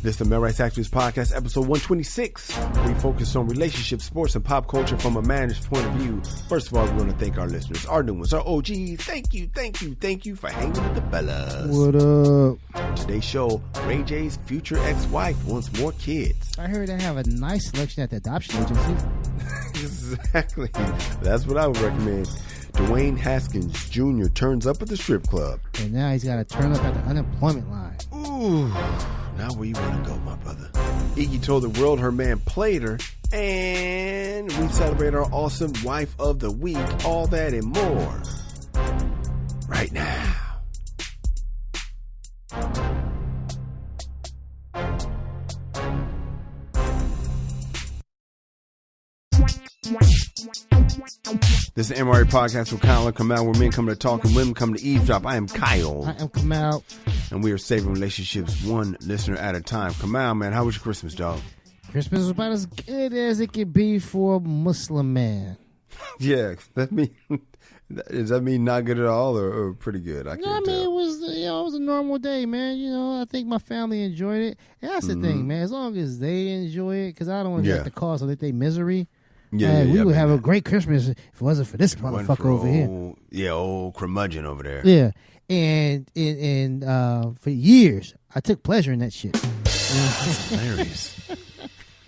This is the Male Rights Activists Podcast, episode 126. We focus on relationships, sports, and pop culture from a man's point of view. First of all, we want to thank our listeners, our new ones, our OGs. Thank you for hanging with the fellas. What up? On today's show, Ray J's future ex-wife wants more kids. I heard they have a nice selection at the adoption agency. Exactly. That's what I would recommend. Dwayne Haskins Jr. turns up at the strip club. And now he's got to turn up at the unemployment line. Ooh, now where you want to go, my brother? Iggy told the world her man played her, and we celebrate our awesome wife of the week. All that and more right now. This is the MRA podcast with Kyle and Kamal, where men come to talk and women come to eavesdrop. I am Kyle. I am Kamal. And we are saving relationships one listener at a time. Kamal, man, how was your Christmas, dog? Christmas was about as good as it could be for a Muslim man. Yeah, does that mean not good at all or pretty good? I can't tell. It was a normal day, man. I think my family enjoyed it. And that's the thing, man. As long as they enjoy it, because I don't want to get the cause of their misery. We would have a great Christmas if it wasn't for this motherfucker over here. Yeah, old curmudgeon over there. Yeah, and for years I took pleasure in that shit. That's hilarious.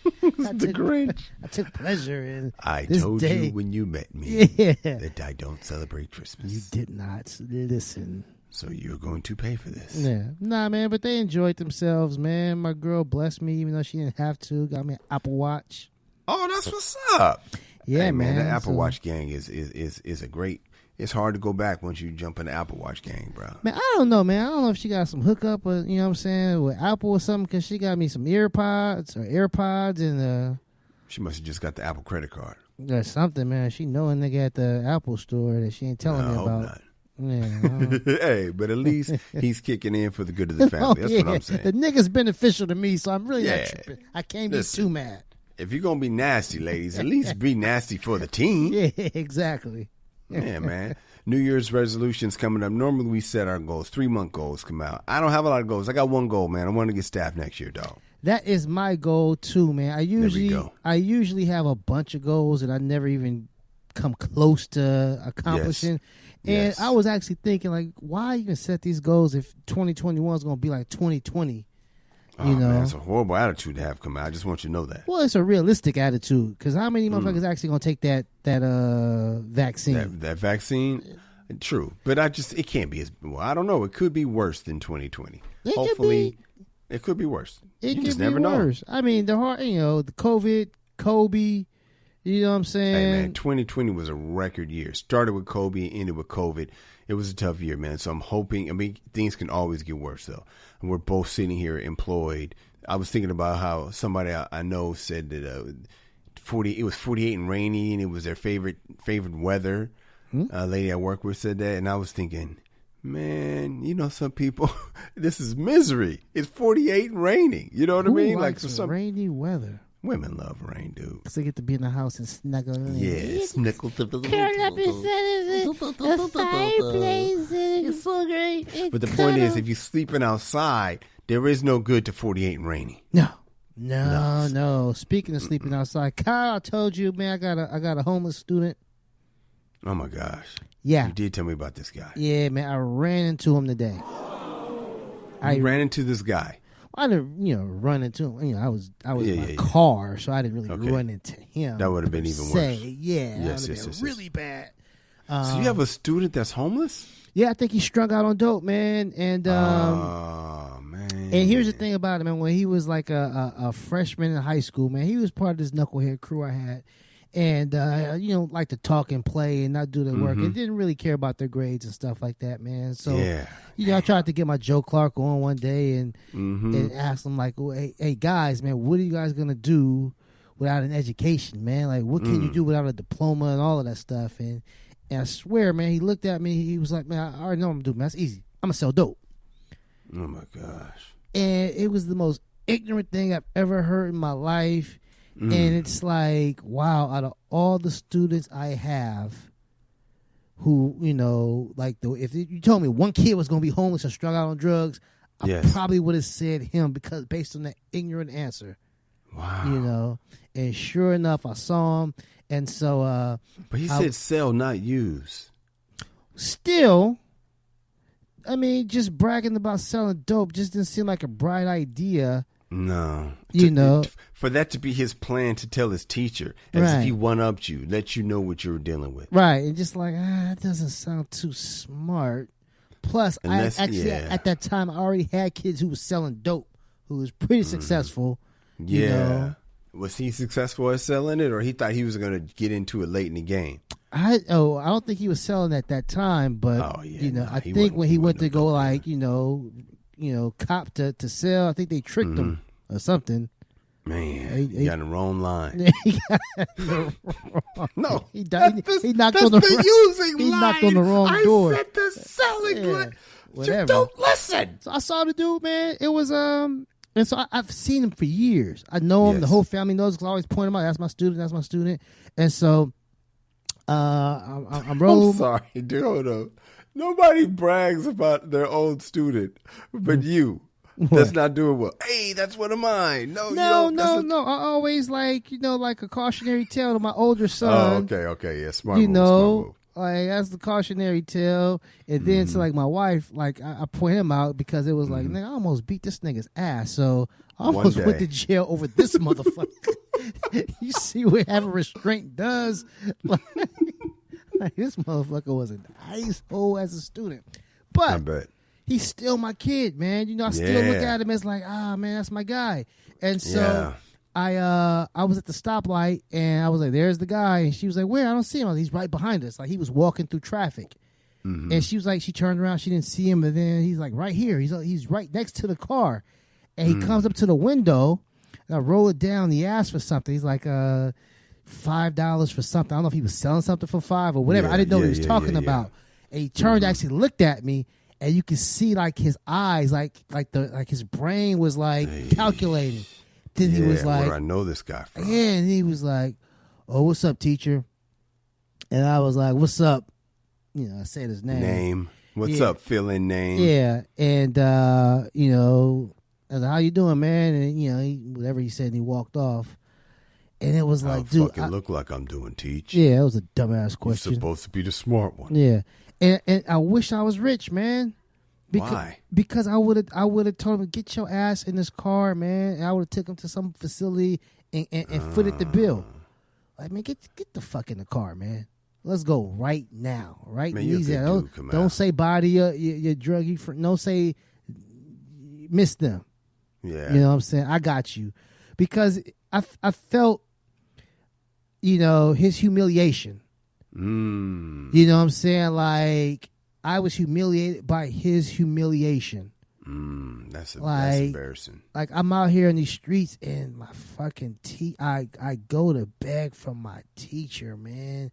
The Grinch. I took pleasure in. I this told day. you when you met me that I don't celebrate Christmas. You did not listen. So you're going to pay for this. Yeah, nah, man. But they enjoyed themselves, man. My girl blessed me, even though she didn't have to. Got me an Apple Watch. Oh, that's what's up. Yeah, hey, man. The man. Apple Watch gang is a great. It's hard to go back once you jump in the Apple Watch gang, bro. Man, I don't know, man. I don't know if she got some hookup, or, you know what I'm saying, with Apple or something, because she got me some AirPods and she must have just got the Apple credit card. or something, man. She know a nigga at the Apple store that she ain't telling me I hope about. not. Yeah, hey, but at least he's kicking in for the good of the family. That's what I'm saying. The nigga's beneficial to me, so I'm really not tripping. I can't be too mad. If you're going to be nasty, ladies, at least be nasty for the team. Yeah, exactly. Yeah, man. New Year's resolutions coming up. Normally we set our goals. 3-month goals come out. I don't have a lot of goals. I got one goal, man. I want to get staffed next year, dog. That is my goal too, man. I usually have a bunch of goals that I never even come close to accomplishing. Yes. And I was actually thinking, like, why even set these goals if 2021 is going to be like 2020? Man, it's a horrible attitude to have come out. I just want you to know that. Well, it's a realistic attitude, because how many motherfuckers actually going to take that vaccine? That vaccine? True. But it can't be as, well, I don't know. It could be worse than 2020. Hopefully, it could be worse. You just never know. I mean, the COVID, Kobe, you know what I'm saying? Hey, man, 2020 was a record year. Started with Kobe, ended with COVID. It was a tough year, man. So I'm hoping, things can always get worse, though. And we're both sitting here employed. I was thinking about how somebody I know said that it was 48 and rainy, and it was their favorite weather. A lady I work with said that, and I was thinking, man, some people, this is misery. It's 48 and raining. You know what I mean? Like some rainy weather. Women love rain, dude. Because they get to be in the house and snuggle. Yeah, snuggle. Curl up inside the fireplace. It's so great. But the point is, if you're sleeping outside, there is no good to 48 and rainy. No. Speaking of sleeping outside, Kyle, I told you, man, I got a homeless student. Oh my gosh. Yeah. You did tell me about this guy. Yeah, man, I ran into him today. I ran into this guy. I didn't, run into him. I was in my car, so I didn't really run into him. That would have been even worse. Yeah, that would have been really bad. So you have a student that's homeless? Yeah, I think he strung out on dope, man. And oh man. And here's the thing about him, man. When he was like a freshman in high school, man, he was part of this knucklehead crew I had. And, like to talk and play and not do their work. And didn't really care about their grades and stuff like that, man. So, I tried to get my Joe Clark on one day and asked him, like, well, hey, guys, man, what are you guys going to do without an education, man? Like, what can you do without a diploma and all of that stuff? And I swear, man, he looked at me. He was like, man, I already know what I'm doing, man. That's easy. I'm going to sell dope. Oh, my gosh. And it was the most ignorant thing I've ever heard in my life. And it's like, wow, out of all the students I have who, if you told me one kid was going to be homeless or strung out on drugs, I probably would have said him because based on that ignorant answer. Wow. And sure enough, I saw him. And so, but he said sell, not use. Still, I mean, just bragging about selling dope just didn't seem like a bright idea. No. For that to be his plan to tell his teacher, as if he one-upped you, let you know what you were dealing with. Right. And just like, that doesn't sound too smart. Plus, at that time, I already had kids who was selling dope, who was pretty successful. Yeah. Was he successful at selling it, or he thought he was going to get into it late in the game? I don't think he was selling at that time, but I think when he went to go cop to sell, I think they tricked him or something. Man, he got in the wrong line. No, he knocked on the wrong door. I said the selling line. Whatever. You don't listen. So I saw the dude, man. It was and so I've seen him for years. I know him. The whole family knows because I always point him out. That's my student. That's my student. And so I'm rolling. I'm sorry, dude. Hold up. Nobody brags about their old student, but you. That's not doing well. Hey, that's one of mine. No. I always like a cautionary tale to my older son. Oh, okay. Yeah, smart move. Like that's the cautionary tale. And then to like my wife, like I point him out because it was like, nigga, I almost beat this nigga's ass. So I almost went to jail over this motherfucker. You see what having restraint does? Like this motherfucker was an asshole as a student. But I bet. He's still my kid, man. I still look at him as like, man, that's my guy. And so I was at the stoplight and I was like, there's the guy. And she was like, where? I don't see him. He's right behind us. Like he was walking through traffic. Mm-hmm. And she was like, she turned around, she didn't see him, but then he's like right here. He's right next to the car. And he comes up to the window. And I roll it down. He asked for something. He's like $5 for something. I don't know if he was selling something for $5 or whatever. I didn't know what he was talking about. And he turned, actually looked at me. And you can see like his eyes, like his brain was like calculating. Then he was like, where do I know this guy from? Yeah, and he was like, "Oh, what's up, teacher?" And I was like, "What's up?" I said his name. What's up, fill-in name? Yeah, and I was like, "How you doing, man?" And whatever he said, and he walked off. And it was like, dude, fucking look like I'm doing, teach. Yeah, it was a dumbass question. You're supposed to be the smart one. Yeah. And I wish I was rich, man. Why? Because I would have told him, get your ass in this car, man. And I would have took him to some facility and footed the bill. Like, man, get the fuck in the car, man. Let's go right now, right? Man, easy. Don't say body your drug. Don't say miss them. Yeah, you know what I'm saying. I got you because I felt his humiliation. You know what I'm saying? Like, I was humiliated by his humiliation. That's embarrassing. Like, I'm out here in these streets and my fucking I go to beg from my teacher, man.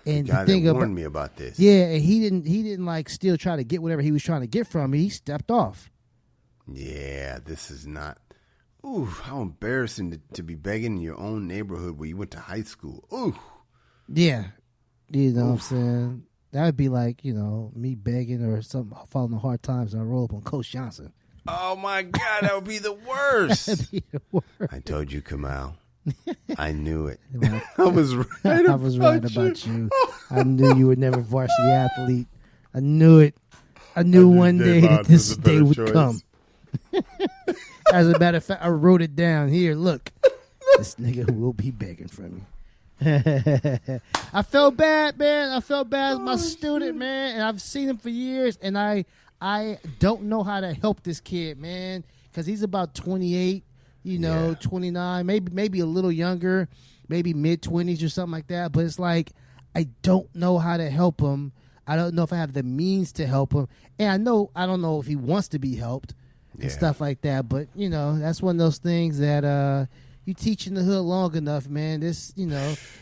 And the guy that warned me about this. Yeah, and he didn't like still try to get whatever he was trying to get from me. He stepped off. Yeah, this is not. Ooh, how embarrassing to be begging in your own neighborhood where you went to high school. Ooh. Yeah. You know what I'm saying? That would be like, me begging or something, falling on hard times, and I roll up on Coach Johnson. Oh, my God, that would be the worst. That'd be the worst. I told you, Kamal. I knew it. I was right I was right about you. I knew you were never a varsity athlete. I knew it. I knew one day that this day would come. As a matter of fact, I wrote it down here. Look, this nigga will be begging from me. I felt bad, man. I felt bad as my student, man, and I've seen him for years, and I don't know how to help this kid, man, because he's about 28, 29, maybe a little younger, maybe mid-20s or something like that, but it's like I don't know how to help him. I don't know if I have the means to help him, and I don't know if he wants to be helped and stuff like that, but, that's one of those things that you teach in the hood long enough, man. This,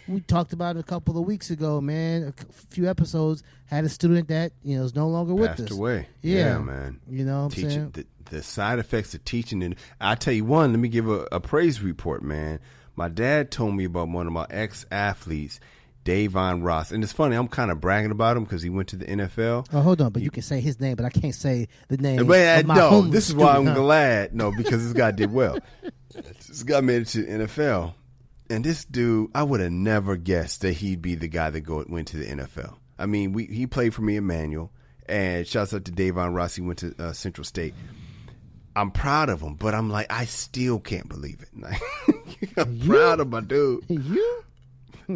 we talked about it a couple of weeks ago, man. A few episodes had a student that, is no longer with us. Passed away. Yeah, man. You know what I'm saying? The side effects of teaching. And I'll tell you one, let me give a praise report, man. My dad told me about one of my ex-athletes Davon Ross. And it's funny, I'm kind of bragging about him because he went to the NFL. Oh, hold on, but you can say his name, but I can't say the name. But of my no, homeless this is why I'm student, huh? glad. No, because this guy did well. This guy made it to the NFL. And this dude, I would have never guessed that he'd be the guy that went to the NFL. I mean, he played for me, Emmanuel. And shouts out to Davon Ross. He went to Central State. I'm proud of him, but I'm like, I still can't believe it. I'm proud of my dude. You?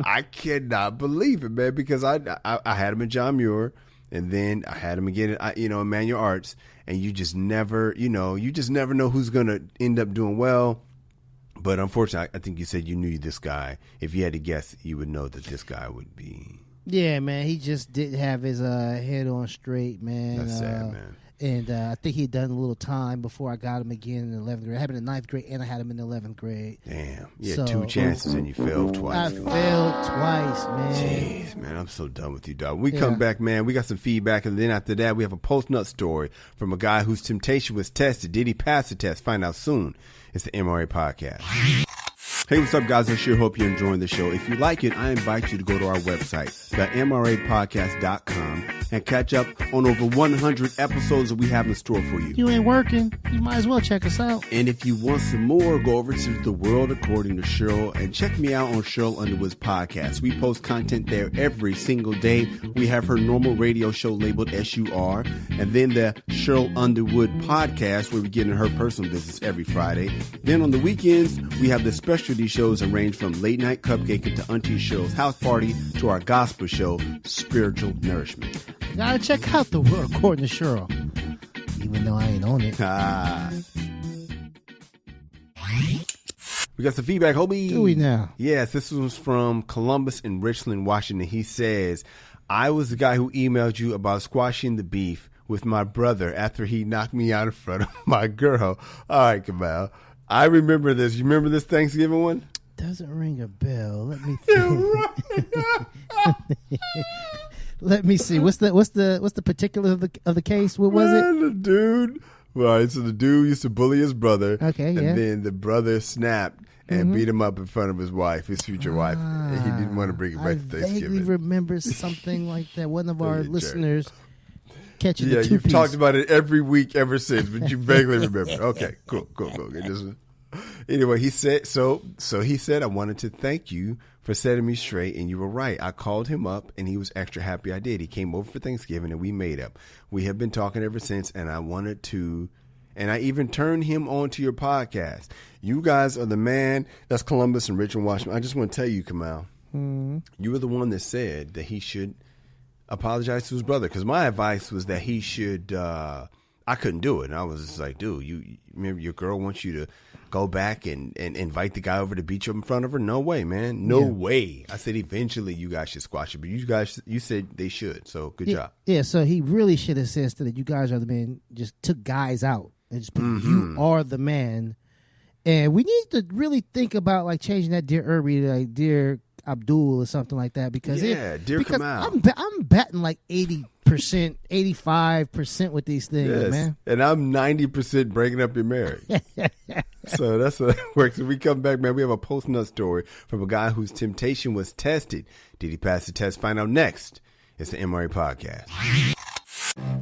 I cannot believe it, man, because I had him in John Muir, and then I had him again at Emmanuel Arts, and you just never know who's going to end up doing well. But unfortunately, I think you said you knew this guy. If you had to guess, you would know that this guy would be. Yeah, man, he just didn't have his head on straight, man. That's sad, man. And I think he'd done a little time before I got him again in the 11th grade. I had him in the 9th grade, and I had him in the 11th grade. Damn. You had 2 chances, and you failed twice. I failed twice, man. Jeez, man, I'm so done with you, dog. We come back, man. We got some feedback, and then after that, we have a post-nut story from a guy whose temptation was tested. Did he pass the test? Find out soon. It's the MRA Podcast. Hey, what's up, guys? I sure hope you're enjoying the show. If you like it, I invite you to go to our website, themrapodcast.com, and catch up on over 100 episodes that we have in store for you. You ain't working. You might as well check us out. And if you want some more, go over to The World According to Cheryl and check me out on Cheryl Underwood's podcast. We post content there every single day. We have her normal radio show labeled SUR, and then the Cheryl Underwood podcast, where we get in her personal business every Friday. Then on the weekends, we have the specialty shows that range from Late Night Cupcake into Auntie Cheryl's House Party to our gospel show, Spiritual Nourishment. You gotta check out The World According to Cheryl, even though I ain't on it. We got some feedback, homie. Do we now? Yes, this was from Columbus in Richland, Washington. He says, I was the guy who emailed you about squashing the beef with my brother after he knocked me out in front of my girl. All right, Kamal. I remember this. You remember this Thanksgiving one? Doesn't ring a bell. Let me think. Let me see. What's the particular of the case? What was it? The dude. Right, so the dude used to bully his brother. Okay, yeah. And then the brother snapped and beat him up in front of his wife, his future wife. And he didn't want to bring it back to Thanksgiving. I vaguely remember something like that. One of our listeners catching the two-piece. You've talked about it every week ever since, but you vaguely remember. Okay, cool. Anyway, he said, so he said, I wanted to thank you for setting me straight, and you were right. I called him up, and he was extra happy I did. He came over for Thanksgiving, and we made up. We have been talking ever since, and I wanted to, and I even turned him on to your podcast. You guys are the man. That's Columbus and Richland, Washington. I just want to tell you, Kamal, you were the one that said that he should apologize to his brother, because my advice was that he should, I couldn't do it. And I was just like, dude, you remember your girl wants you to go back and invite the guy over to beat you up in front of her? No way, man. No way. I said eventually you guys should squash it, but you said they should. So good job. Yeah, so he really should have said that you guys are the man, just took guys out and just put, you are the man. And we need to really think about like changing that Dear Irby to like Dear Abdul or something like that, because Dear Kamal. I'm batting like 80%, 85% with these things, man. And I'm 90% breaking up your marriage. So that's what works. When we come back, man, we have a post-nut story from a guy whose temptation was tested. Did he pass the test? Find out next. It's the MRA Podcast.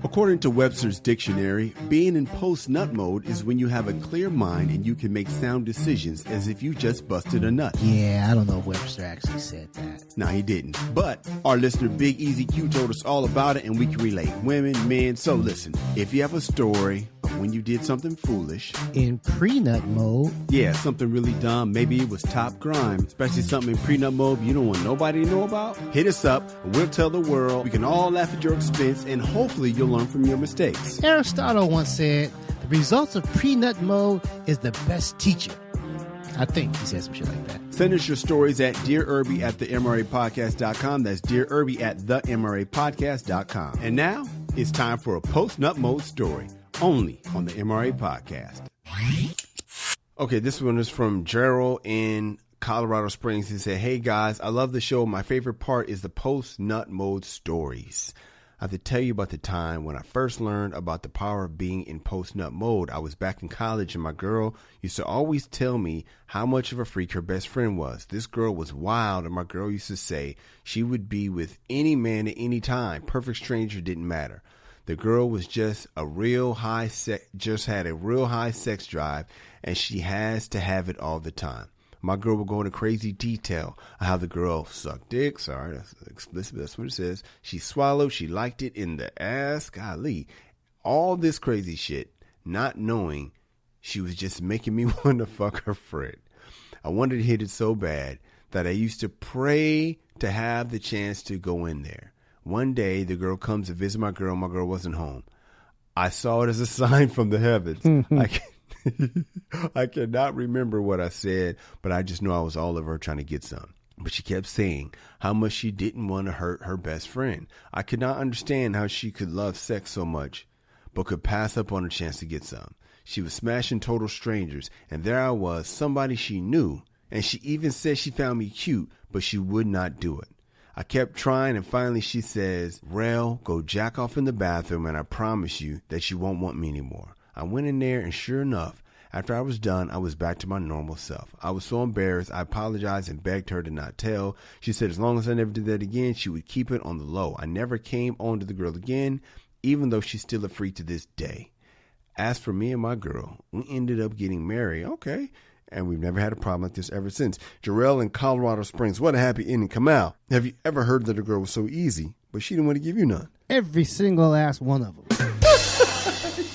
According to Webster's dictionary, being in post-nut mode is when you have a clear mind and you can make sound decisions as if you just busted a nut. Yeah, I don't know if Webster actually said that. No, he didn't. But our listener, Big Easy Q, told us all about it, and we can relate. Women, men. So listen, if you have a story of when you did something foolish. In pre-nut mode. Yeah, something really dumb. Maybe it was top crime. Especially something in pre-nut mode you don't want nobody to know about. Hit us up, and we'll tell the world. We can all laugh at your expense, and hopefully you'll learn from your mistakes. Aristotle once said, the results of pre-nut mode is the best teacher. I think he said some shit like that. Send us your stories at dearirby@themrapodcast.com. That's dearirby@themrapodcast.com. And now it's time for a post-nut mode story, only on the MRA Podcast. Okay, this one is from Gerald in Colorado Springs. He said, hey guys, I love the show. My favorite part is the post-nut mode stories. I have to tell you about the time when I first learned about the power of being in post-nut mode. I was back in college and my girl used to always tell me how much of a freak her best friend was. This girl was wild, and my girl used to say she would be with any man at any time. Perfect stranger didn't matter. The girl was just had a real high sex drive, and she has to have it all the time. My girl would go into crazy detail on how the girl sucked dick. Sorry, that's explicit. That's what it says. She swallowed. She liked it in the ass. Golly. All this crazy shit, not knowing she was just making me want to fuck her friend. I wanted to hit it so bad that I used to pray to have the chance to go in there. One day, the girl comes to visit my girl. My girl wasn't home. I saw it as a sign from the heavens. I cannot remember what I said, but I just know I was all over her trying to get some. But she kept saying how much she didn't want to hurt her best friend. I could not understand how she could love sex so much, but could pass up on a chance to get some. She was smashing total strangers, and there I was, somebody she knew, and she even said she found me cute, but she would not do it. I kept trying, and finally she says, Rel, go jack off in the bathroom, and I promise you that you won't want me anymore. I went in there, and sure enough, after I was done, I was back to my normal self. I was so embarrassed. I apologized and begged her to not tell. She said as long as I never did that again, she would keep it on the low. I never came on to the girl again, even though she's still a freak to this day. As for me and my girl, we ended up getting married. Okay. And we've never had a problem like this ever since. Jarrell in Colorado Springs. What a happy ending. Kamal, have you ever heard that a girl was so easy, but she didn't want to give you none? Every single last one of them.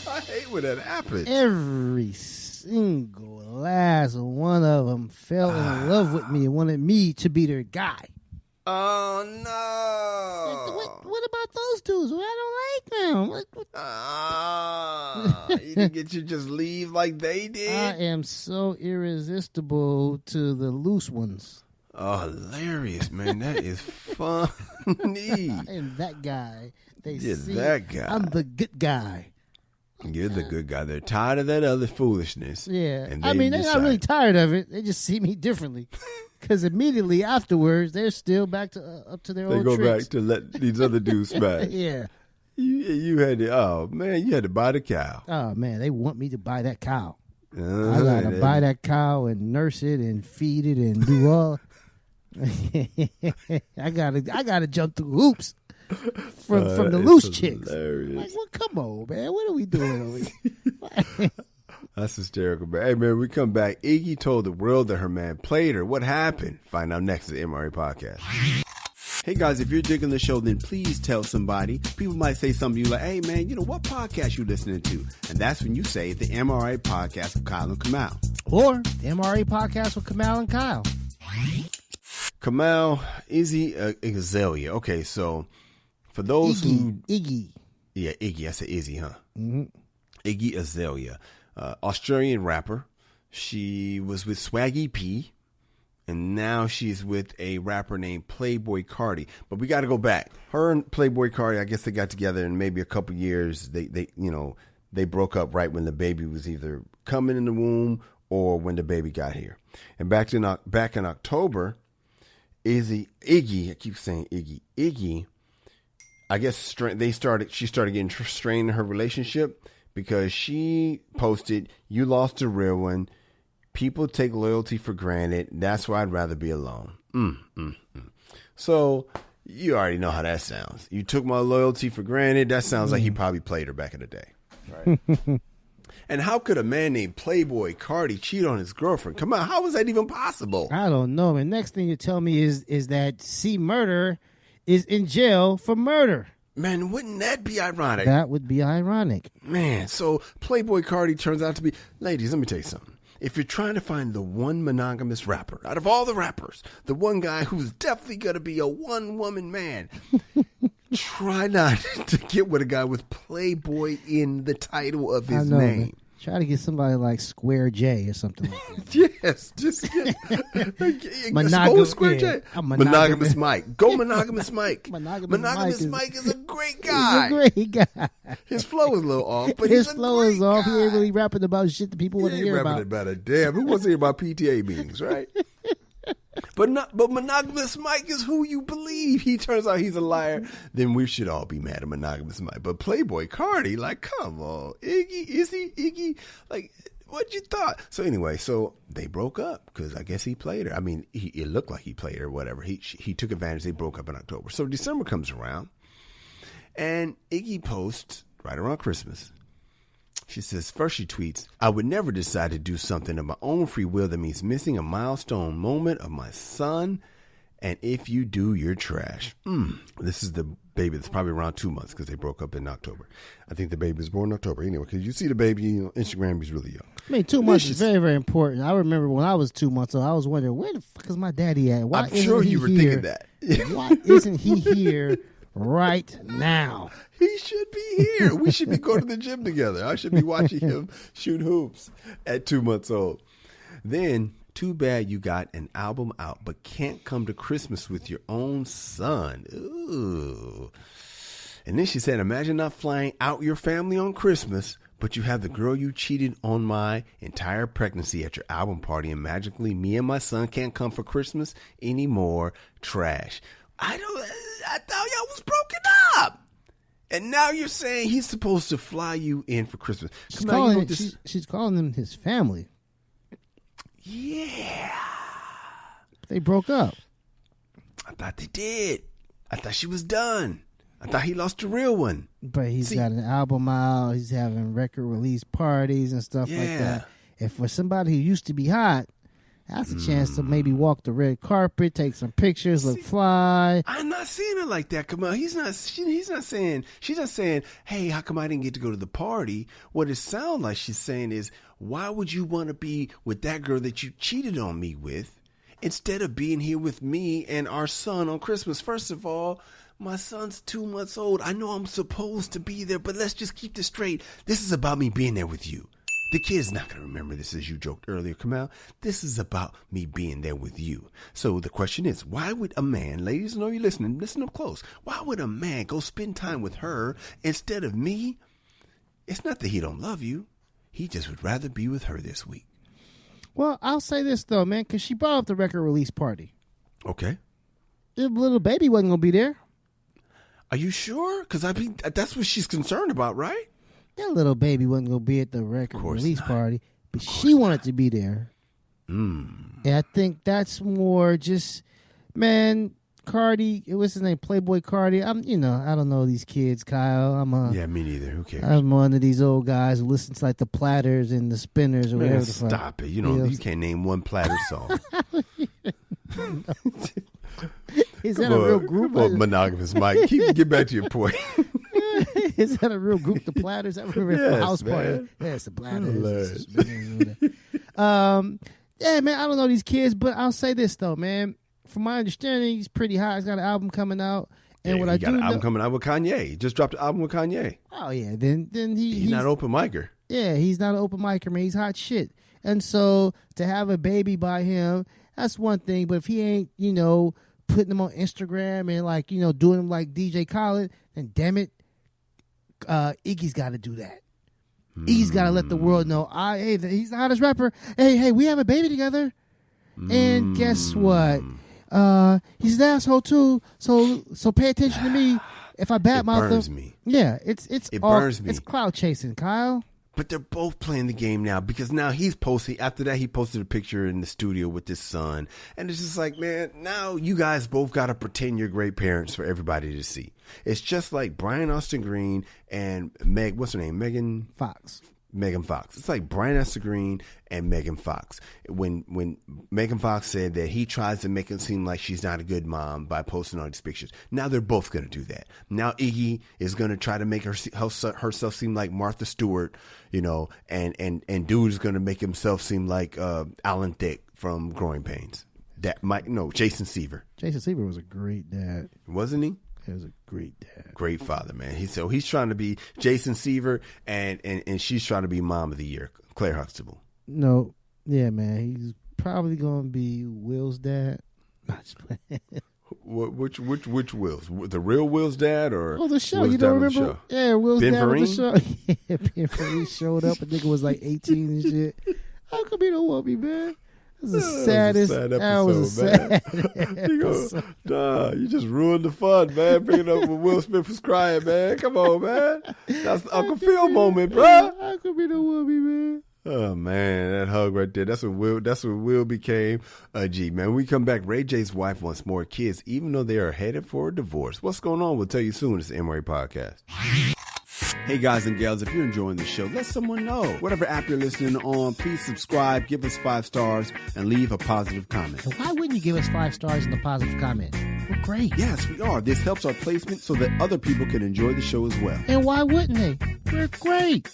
I hate when that happens. Every single last one of them fell in love with me and wanted me to be their guy. Oh, no. What about those dudes? Well, I don't like them. You didn't get you just leave like they did? I am so irresistible to the loose ones. Oh, hilarious, man. That is funny. I am that guy. That guy. I'm the good guy. You're the good guy. They're tired of that other foolishness. Yeah. And they're not really tired of it. They just see me differently. Because immediately afterwards, they're still back to up to their old tricks. They go back to let these other dudes smash. Yeah. You had to, you had to buy the cow. Oh, man, they want me to buy that cow. I Uh-huh. got to buy that cow and nurse it and feed it and do all. I gotta jump through hoops from the loose chicks. Like, well, come on, man. What are we doing over here? That's hysterical, man. Hey, man, we come back. Iggy told the world that her man played her. What happened? Find out next at the MRA Podcast. Hey, guys, if you're digging the show, then please tell somebody. People might say something to you like, hey, man, you know, what podcast you listening to? And that's when you say the MRA Podcast with Kyle and Kamal. Or the MRA Podcast with Kamal and Kyle. Kamal, Izzy Azalea. Okay, so for those Iggy. Yeah, Iggy. I said Izzy, huh? Mm-hmm. Iggy Azalea. Australian rapper. She was with Swaggy P, and now she's with a rapper named Playboy Cardi. But we got to go back. Her and Playboy Cardi, I guess they got together in maybe a couple years. They broke up right when the baby was either coming in the womb or when the baby got here. And back in October, Iggy, I keep saying Iggy, I guess she started getting strained in her relationship. Because she posted, you lost a real one. People take loyalty for granted. That's why I'd rather be alone. So you already know how that sounds. You took my loyalty for granted. That sounds like he probably played her back in the day. Right? And how could a man named Playboy Cardi cheat on his girlfriend? Come on, how was that even possible? I don't know. And next thing you tell me is that C Murder is in jail for murder. Man, wouldn't that be ironic? That would be ironic. Man, so Playboy Cardi turns out to be... Ladies, let me tell you something. If you're trying to find the one monogamous rapper, out of all the rappers, the one guy who's definitely going to be a one-woman man, try not to get with a guy with Playboy in the title of his name. Man. Try to get somebody like Square J or something like that. Yes, just get go with Square J. Monogamous Mike. Go Monogamous Mike. Monogamous Mike is a great guy. He's a great guy. His flow is a little off, but his flow is off. He ain't really rapping about shit that people want to hear about. He ain't rapping about a damn. Who wants to hear about PTA meetings, right? But Monogamous Mike is who you believe. He turns out he's a liar. Then we should all be mad at Monogamous Mike. But Playboy Cardi, like, come on. Iggy, is he Iggy? Like, what you thought? So anyway, so they broke up because I guess he played her. I mean, it looked like he played her or whatever. He took advantage. They broke up in October. So December comes around and Iggy posts right around Christmas. She says, first she tweets, I would never decide to do something of my own free will that means missing a milestone moment of my son. And if you do, you're trash. This is the baby that's probably around 2 months because they broke up in October. I think the baby was born in October. Anyway, because you see the baby, Instagram, he's really young. I mean, 2 months is very, very important. I remember when I was 2 months old, I was wondering, where the fuck is my daddy at? Why I'm sure you were thinking that. Why isn't he here right now? He should be here. We should be going to the gym together. I should be watching him shoot hoops at 2 months old. Then, too bad you got an album out but can't come to Christmas with your own son. Ooh. And then she said, imagine not flying out your family on Christmas, but you have the girl you cheated on my entire pregnancy at your album party, and magically me and my son can't come for Christmas anymore. Trash. I thought y'all was broken up. And now you're saying he's supposed to fly you in for Christmas. She's calling them his family. Yeah. They broke up. I thought they did. I thought she was done. I thought he lost the real one. But he's got an album out. He's having record release parties and stuff like that. And for somebody who used to be hot, that's a chance to maybe walk the red carpet, take some pictures, look fly. I'm not seeing it like that. Come on, he's not saying. She's not saying, "Hey, how come I didn't get to go to the party?" What it sounds like she's saying is, "Why would you want to be with that girl that you cheated on me with, instead of being here with me and our son on Christmas?" First of all, my son's 2 months old. I know I'm supposed to be there, but let's just keep this straight. This is about me being there with you. The kid's not going to remember this, as you joked earlier, Kamal. This is about me being there with you. So the question is, why would a man, ladies, I know you're listening, listen up close. Why would a man go spend time with her instead of me? It's not that he don't love you. He just would rather be with her this week. Well, I'll say this, though, man, because she brought up the record release party. Okay. The little baby wasn't going to be there. Are you sure? Because I mean, that's what she's concerned about, right? That little baby wasn't going to be at the record release party, but she wanted to be there. And I think that's more just, man, Cardi, what's his name? Playboy Cardi. I don't know these kids, Kyle. Yeah, me neither. Who cares? I'm one of these old guys who listens to like the Platters and the Spinners or whatever the fuck. Stop it. You can't name one Platter song. Is that a real group? Well, Monogamous Mike. Get back to your point. Is that a real group, the Platters? I remember it for House Party. Yeah, it's the Platters. Yeah, man, I don't know these kids, but I'll say this, though, man. From my understanding, he's pretty hot. He's got an album coming out. And what I do know, album coming out with Kanye. He just dropped an album with Kanye. Oh, yeah. Then he's not an open micer. Yeah, he's not an open micer, man. He's hot shit. And so to have a baby by him, that's one thing. But if he ain't, putting them on Instagram and like, doing them like DJ Khaled, then damn it, Iggy's got to do that. Iggy's got to let the world know, hey, he's the hottest rapper. Hey, we have a baby together. And guess what? He's an asshole too. So pay attention to me. If I badmouth him, me. Yeah, it burns me. It's cloud chasing, Kyle. But they're both playing the game now because now he's posting. After that, he posted a picture in the studio with his son. And it's just like, man, now you guys both got to pretend you're great parents for everybody to see. It's just like Brian Austin Green and what's her name? Megan Fox. It's like Brian Austin Green and Megan Fox. When Megan Fox said that he tries to make it seem like she's not a good mom by posting all these pictures. Now they're both going to do that. Now Iggy is going to try to make herself seem like Martha Stewart, and dude is going to make himself seem like Alan Thicke from Growing Pains. Jason Seaver. Jason Seaver was a great dad. Wasn't he? He was a great dad. Great father, man. He's trying to be Jason Seaver, and she's trying to be Mom of the Year, Claire Huxtable. No, yeah, man. He's probably going to be Will's dad. Not just playing. Which Will's? The real Will's dad or the show? Will's you don't dad remember? Yeah, Will's Ben dad on the Vereen? show. Yeah, Ben Vereen showed up. I think it was like 18 and shit. How come he don't want me, man? was the saddest. That was a sad episode. You just ruined the fun, man. Bringing up when Will Smith was crying, man. Come on, man. That's the Uncle Phil moment, bro. Uncle be the woman, man. Oh man, that hug right there. That's when Will became a G, man. When we come back, Ray J's wife wants more kids, even though they are headed for a divorce. What's going on? We'll tell you soon. It's the MRA Podcast. Hey guys and gals, if you're enjoying the show, let someone know. Whatever app you're listening on, please subscribe, give us 5 stars, and leave a positive comment. So why wouldn't you give us 5 stars and a positive comment? We're great. Yes, we are. This helps our placement so that other people can enjoy the show as well. And why wouldn't they? We're great.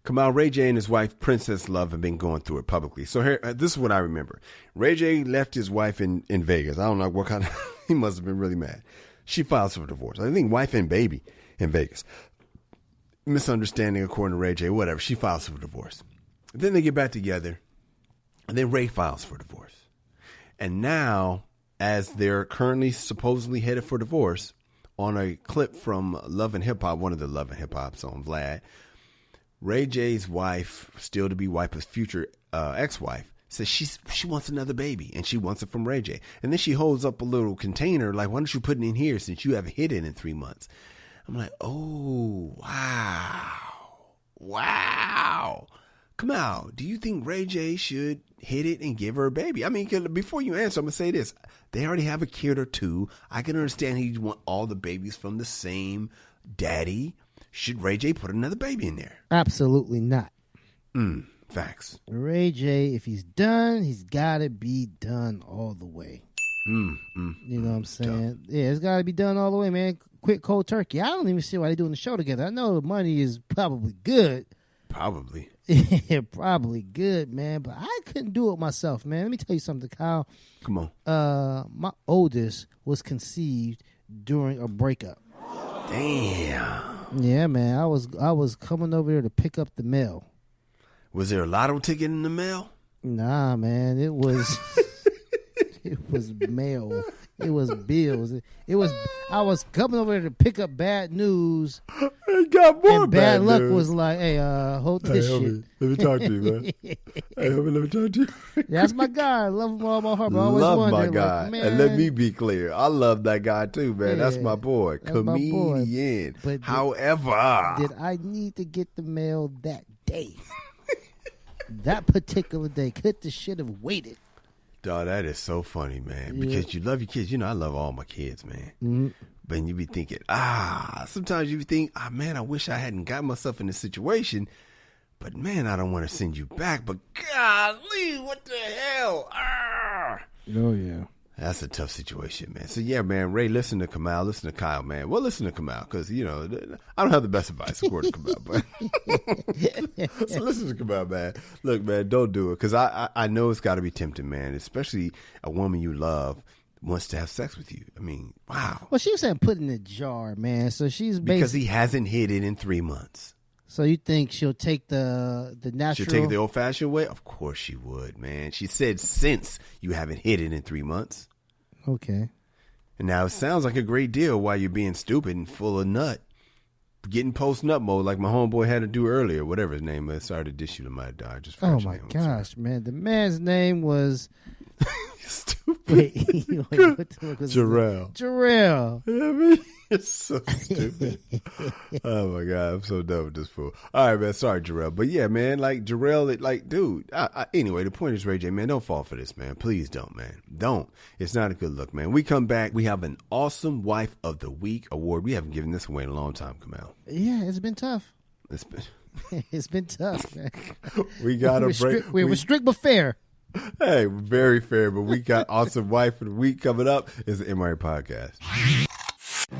Kamal, Ray J and his wife, Princess Love, have been going through it publicly. So here, this is what I remember. Ray J left his wife in Vegas. I don't know what kind of, he must have been really mad. She files for divorce. I think wife and baby in Vegas. Misunderstanding according to Ray J, whatever. She files for divorce. Then they get back together, and then Ray files for divorce. And now, as they're currently supposedly headed for divorce, on a clip from Love and Hip Hop, one of the Love and Hip Hop songs, Vlad, Ray J's wife, still to be wife, his future ex-wife, says she wants another baby, and she wants it from Ray J. And then she holds up a little container, like, why don't you put it in here since you haven't hit it in 3 months? I'm like, oh, wow. Come out. Do you think Ray J should hit it and give her a baby? I mean, before you answer, I'm going to say this. They already have a kid or two. I can understand he'd want all the babies from the same daddy. Should Ray J put another baby in there? Absolutely not. Facts. Ray J, if he's done, he's got to be done all the way. You know what I'm saying? Tough. Yeah, it's got to be done all the way, man. Quit cold turkey. I don't even see why they're doing the show together. I know the money is probably good. Probably. Probably good, man. But I couldn't do it myself, man. Let me tell you something, Kyle. Come on. My oldest was conceived during a breakup. Damn. Yeah, man. I was coming over there to pick up the mail. Was there a lotto ticket in the mail? Nah, man. It was it was mail. It was bills. I was coming over there to pick up bad news. It got more and bad luck news. Was like, hey, hold this shit. Let me talk to you, man. Hey, homie, let me talk to you. That's my guy. I love him all my heart. But I always love wondered, my guy. Like, man, and let me be clear. I love that guy too, man. That's my boy. That's Comedian. My boy. But however, did I need to get the mail that day? That particular day. Could the shit have waited? Dog, that is so funny, man. Because you love your kids. You know, I love all my kids, man. Mm-hmm. But you be thinking, sometimes you think, man, I wish I hadn't got myself in this situation. But man, I don't want to send you back. But golly, what the hell? Oh, yeah. That's a tough situation, man. So, yeah, man, Ray, listen to Kamal, listen to Kyle, man. Well, listen to Kamal because, you know, I don't have the best advice according to Kamal. But so listen to Kamal, man. Look, man, don't do it because I know it's got to be tempting, man, especially a woman you love wants to have sex with you. I mean, wow. Well, she was saying put in a jar, man. So she's because he hasn't hit it in 3 months. So you think she'll take the natural? She'll take it the old-fashioned way? Of course she would, man. She said since you haven't hit it in 3 months. Okay. And now it sounds like a great deal while you're being stupid and full of nut. Getting post-nut mode like my homeboy had to do earlier, whatever his name is. Sorry to dish you to my dog. Oh, my gosh, man. The man's name was... Stupid. Wait, Jarrell. Jarrell. You know what I mean? It's so stupid. Oh my God, I'm so done with this fool. All right, man. Sorry, Jarrell. But yeah, man, like Jarrell, like, dude. Anyway, the point is, Ray J, man, don't fall for this, man. Please don't, man. Don't. It's not a good look, man. We come back. We have an Awesome Wife of the Week award. We haven't given this away in a long time, Kamal. Yeah, it's been tough. It's been tough, man. We got to break. We're strict but fair. Hey, very fair, but we got Awesome Wife of the Week coming up. It's the MRA Podcast.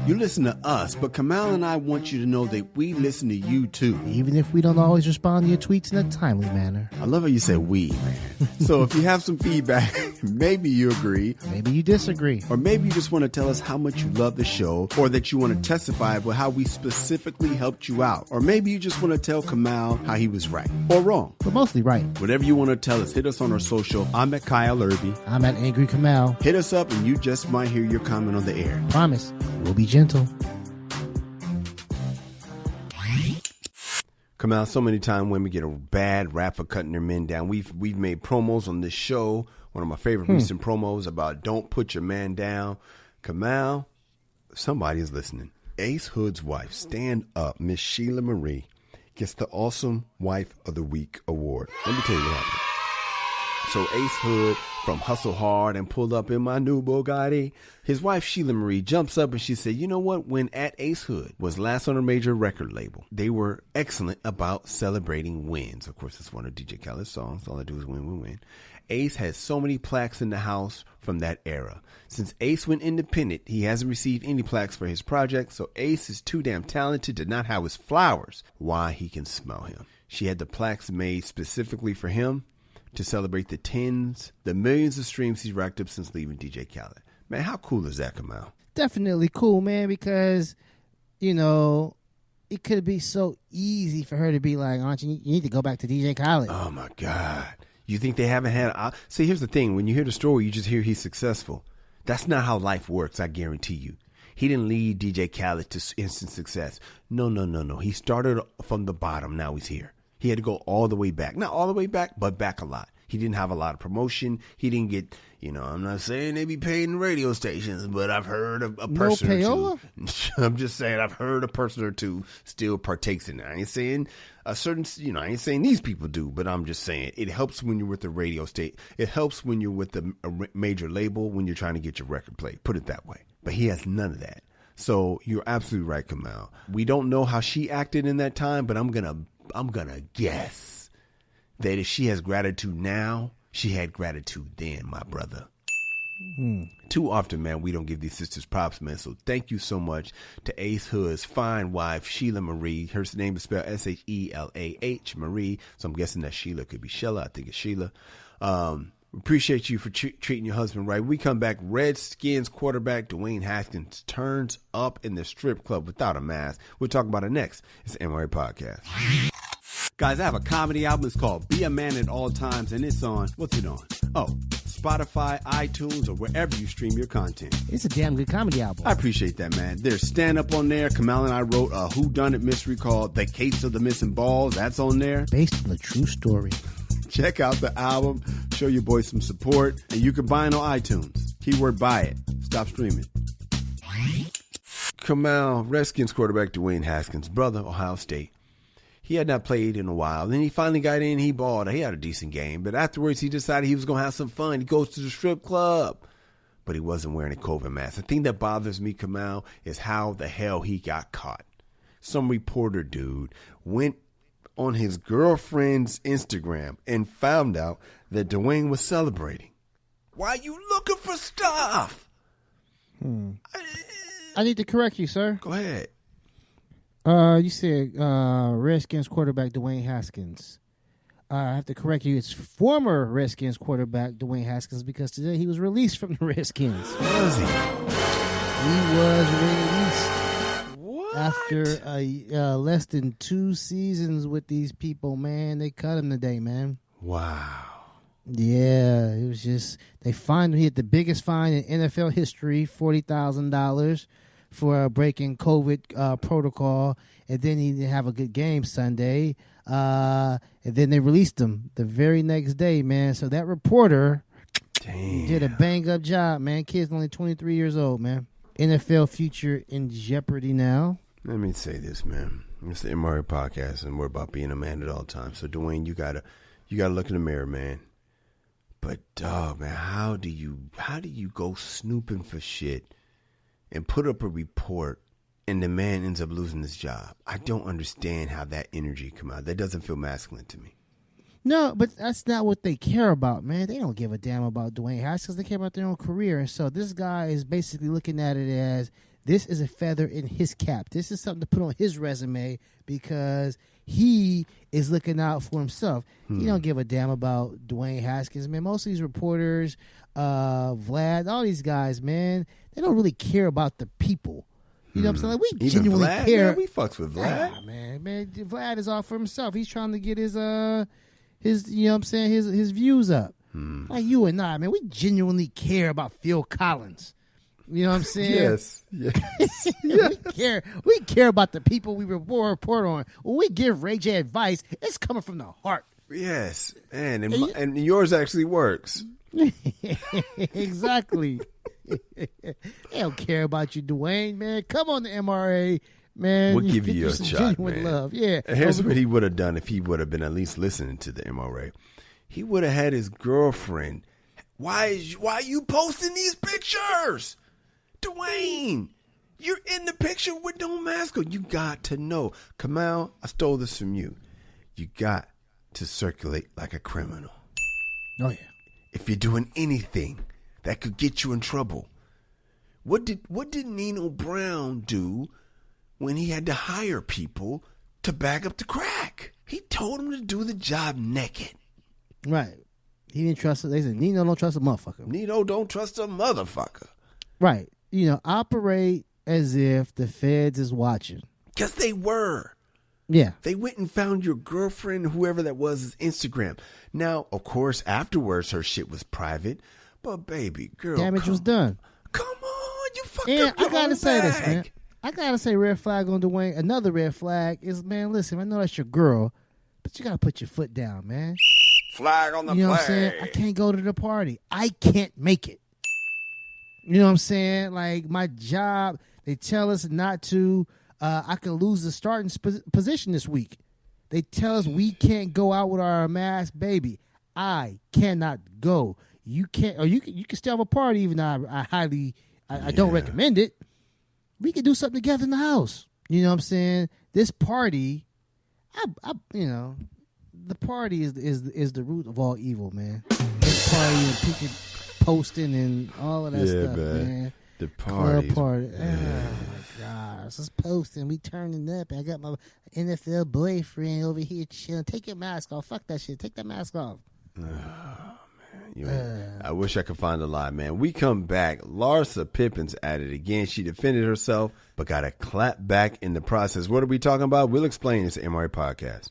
You listen to us, but Kamal and I want you to know that we listen to you too. Even if we don't always respond to your tweets in a timely manner. I love how you say we, man. So if you have some feedback, maybe you agree. Maybe you disagree. Or maybe you just want to tell us how much you love the show, or that you want to testify about how we specifically helped you out. Or maybe you just want to tell Kamal how he was right or wrong. But mostly right. Whatever you want to tell us, hit us on our social. I'm at Kyle Irby. I'm at Angry Kamal. Hit us up and you just might hear your comment on the air. Promise. We'll be gentle. Come out so many times women get a bad rap for cutting their men down. We've made promos on this show. One of my favorite recent promos about don't put your man down. Kamal, somebody is listening. Ace Hood's wife, stand up, Miss Sheila Marie, gets the Awesome Wife of the Week award. Let me tell you what happened. So Ace Hood from Hustle Hard and pulled up in my new Bugatti. His wife, Sheila Marie, jumps up and she said, you know what? When At Ace Hood was last on a major record label, they were excellent about celebrating wins. Of course, it's one of DJ Khaled's songs. All I do is win, win, win. Ace has so many plaques in the house from that era. Since Ace went independent, he hasn't received any plaques for his project, so Ace is too damn talented to not have his flowers while he can smell him. She had the plaques made specifically for him to celebrate the millions of streams he's racked up since leaving DJ Khaled. Man, how cool is that, Kamal? Definitely cool, man, because, you know, it could be so easy for her to be like, aren't you need to go back to DJ Khaled. Oh, my God. You think they haven't had... See, here's the thing. When you hear the story, you just hear he's successful. That's not how life works, I guarantee you. He didn't lead DJ Khaled to instant success. No. He started from the bottom. Now he's here. He had to go all the way back. Not all the way back, but back a lot. He didn't have a lot of promotion. He didn't get, I'm not saying they be paid in radio stations, but I've heard a person or two. I'm just saying I've heard a person or two still partakes in it. I ain't saying I ain't saying these people do, but I'm just saying it helps when you're with the radio state. It helps when you're with a major label when you're trying to get your record played. Put it that way. But he has none of that. So you're absolutely right, Kamal. We don't know how she acted in that time, but I'm gonna guess that if she has gratitude now, she had gratitude then, my brother. Too often, man, we don't give these sisters props, man. So thank you so much to Ace Hood's fine wife, Sheila Marie. Her name is spelled Shelah, Marie. So I'm guessing that Sheila could be Shella. I think it's Sheila. Appreciate you for treating your husband right. We come back. Redskins quarterback Dwayne Haskins turns up in the strip club without a mask. We'll talk about it next. It's the MRA Podcast. Guys, I have a comedy album. It's called Be a Man at All Times, and it's on, what's it on? Oh, Spotify, iTunes, or wherever you stream your content. It's a damn good comedy album. I appreciate that, man. There's stand-up on there. Kamal and I wrote a whodunit mystery called The Case of the Missing Balls. That's on there. Based on a true story. Check out the album. Show your boy some support. And you can buy it on iTunes. Keyword buy it. Stop streaming. Kamal, Redskins quarterback Dwayne Haskins' brother, Ohio State. He had not played in a while. Then he finally got in. He balled. He had a decent game. But afterwards, he decided he was going to have some fun. He goes to the strip club. But he wasn't wearing a COVID mask. The thing that bothers me, Kamal, is how the hell he got caught. Some reporter dude went on his girlfriend's Instagram and found out that Dwayne was celebrating. Why are you looking for stuff? I need to correct you, sir. Go ahead. You said Redskins quarterback Dwayne Haskins. I have to correct you. It's former Redskins quarterback Dwayne Haskins because today he was released from the Redskins. Was he? He was released. What? After less than 2 seasons with these people, man. They cut him today, man. Wow. Yeah, it was just, they fined him. He had the biggest fine in NFL history, $40,000 for breaking COVID protocol. And then he didn't have a good game Sunday. And then they released him the very next day, man. So that reporter did a bang-up job, man. Kid's only 23 years old, man. NFL future in jeopardy now. Let me say this, man. It's the MRA Podcast, and we're about being a man at all times. So, Dwayne, you gotta look in the mirror, man. But, dog, man, how do you go snooping for shit and put up a report and the man ends up losing his job? I don't understand how that energy come out. That doesn't feel masculine to me. No, but that's not what they care about, man. They don't give a damn about Dwayne Haskins. They care about their own career. And so this guy is basically looking at it as this is a feather in his cap. This is something to put on his resume because he is looking out for himself. He don't give a damn about Dwayne Haskins, man. Most of these reporters, Vlad, all these guys, man, they don't really care about the people. You know what I'm saying? Like, we Even genuinely Vlad, care. Man, we fucks with Vlad. Nah, man, Vlad is all for himself. He's trying to get his you know what I'm saying, his views up. Like you and I, man, we genuinely care about Phil Collins. You know what I'm saying? Yes. Yes. We care about the people we report on. When we give Ray J advice, it's coming from the heart. Yes. And yours actually works. Exactly. They don't care about you, Dwayne, man. Come on the MRA, man. We'll give you a shot, man. Love. Yeah. And here's what he would have done if he would have been at least listening to the MRA. He would have had his girlfriend. Why are you posting these pictures? Dwayne, you're in the picture with no mask on. You got to know. Kamal, I stole this from you. You got to circulate like a criminal. Oh, yeah. If you're doing anything that could get you in trouble. What did Nino Brown do when he had to hire people to bag up the crack? He told them to do the job naked. Right. He didn't trust it. They said, Nino don't trust a motherfucker. Nino don't trust a motherfucker. Right. You know, operate as if the feds is watching. Because they were. Yeah. They went and found your girlfriend, whoever that was, Instagram. Now, of course, afterwards, her shit was private. But, baby, girl, damage was done. Come on. You fucked and up your I gotta own say bag. this, man. I gotta say red flag on Dwayne. Another red flag is, man, listen, I know that's your girl, but you gotta put your foot down, man. Flag on the You know flag. what I'm saying? I can't go to the party. I can't make it. You know what I'm saying? Like, my job, they tell us not to. I could lose the starting position this week. They tell us we can't go out with our mask, baby. I cannot go. You can't, or you can still have a party, even though I don't recommend it. We can do something together in the house. You know what I'm saying? This party, you know, the party is the root of all evil, man. This party and people posting and all of that stuff, man. The party. Party. Oh my gosh. It's posting. We turning up. I got my NFL boyfriend over here chilling. Take your mask off. Fuck that shit. Take that mask off. I wish I could find the lie, man. We come back. Larsa Pippen's at it again. She defended herself, but got a clap back in the process. What are we talking about? We'll explain. It's the MRA Podcast.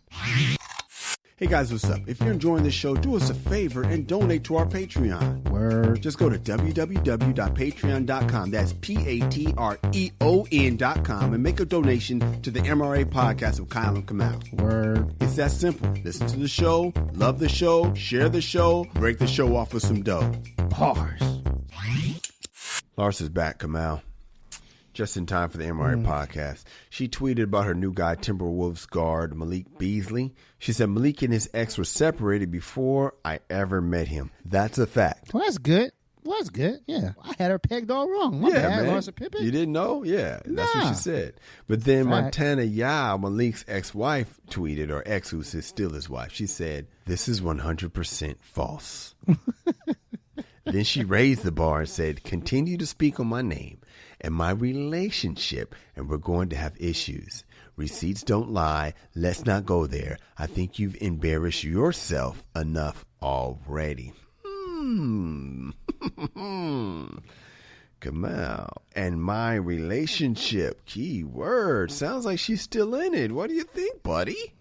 Hey guys, what's up? If you're enjoying this show, do us a favor and donate to our Patreon. Word. Just go to www.patreon.com. That's Patreon.com and make a donation to the MRA Podcast of Kyle and Kamal. Word. It's that simple. Listen to the show, love the show, share the show, break the show off with some dough. Bars. Larsa's back, Kamal. Just in time for the MRA Podcast. She tweeted about her new guy, Timberwolves guard Malik Beasley. She said Malik and his ex were separated before I ever met him. That's a fact. Well, that's good. Well, that's good. Yeah. I had her pegged all wrong. My bad, man. Larsa Pippen. You didn't know? Yeah. That's Nah. what she said. But then Fact. Montana Yao, Malik's ex-wife, tweeted, or ex who's still his wife. She said, this is 100% false. Then she raised the bar and said, continue to speak on my name and my relationship, and we're going to have issues. Receipts don't lie. Let's not go there. I think you've embarrassed yourself enough already. Kamal, and my relationship, key word. Sounds like she's still in it. What do you think, buddy?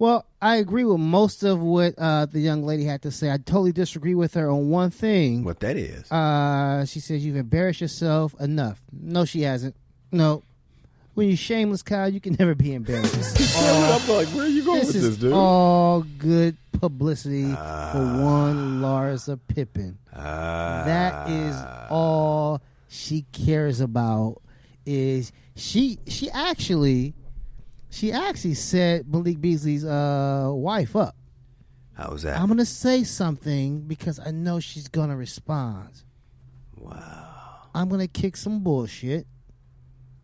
Well, I agree with most of what the young lady had to say. I totally disagree with her on one thing. What that is? She says you've embarrassed yourself enough. No, she hasn't. No. When you're shameless, Kyle, you can never be embarrassed. I'm like, where are you going with this, dude? All good publicity for one Larsa Pippen. That is all she cares about. Is she actually set Malik Beasley's wife up. How was that? I'm going to say something because I know she's going to respond. Wow. I'm going to kick some bullshit.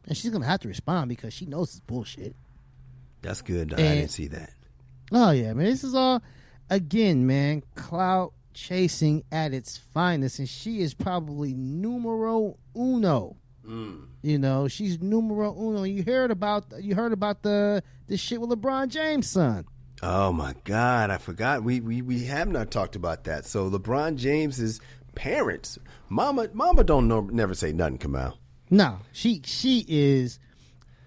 And she's going to have to respond because she knows it's bullshit. That's good. I didn't see that. Oh, yeah, man. This is all, again, man, clout chasing at its finest. And she is probably numero uno. You know, she's numero uno. You heard about the shit with LeBron James' son. Oh my God, I forgot. We have not talked about that. So LeBron James's parents, Mama don't never say nothing, Kamal. No, she is.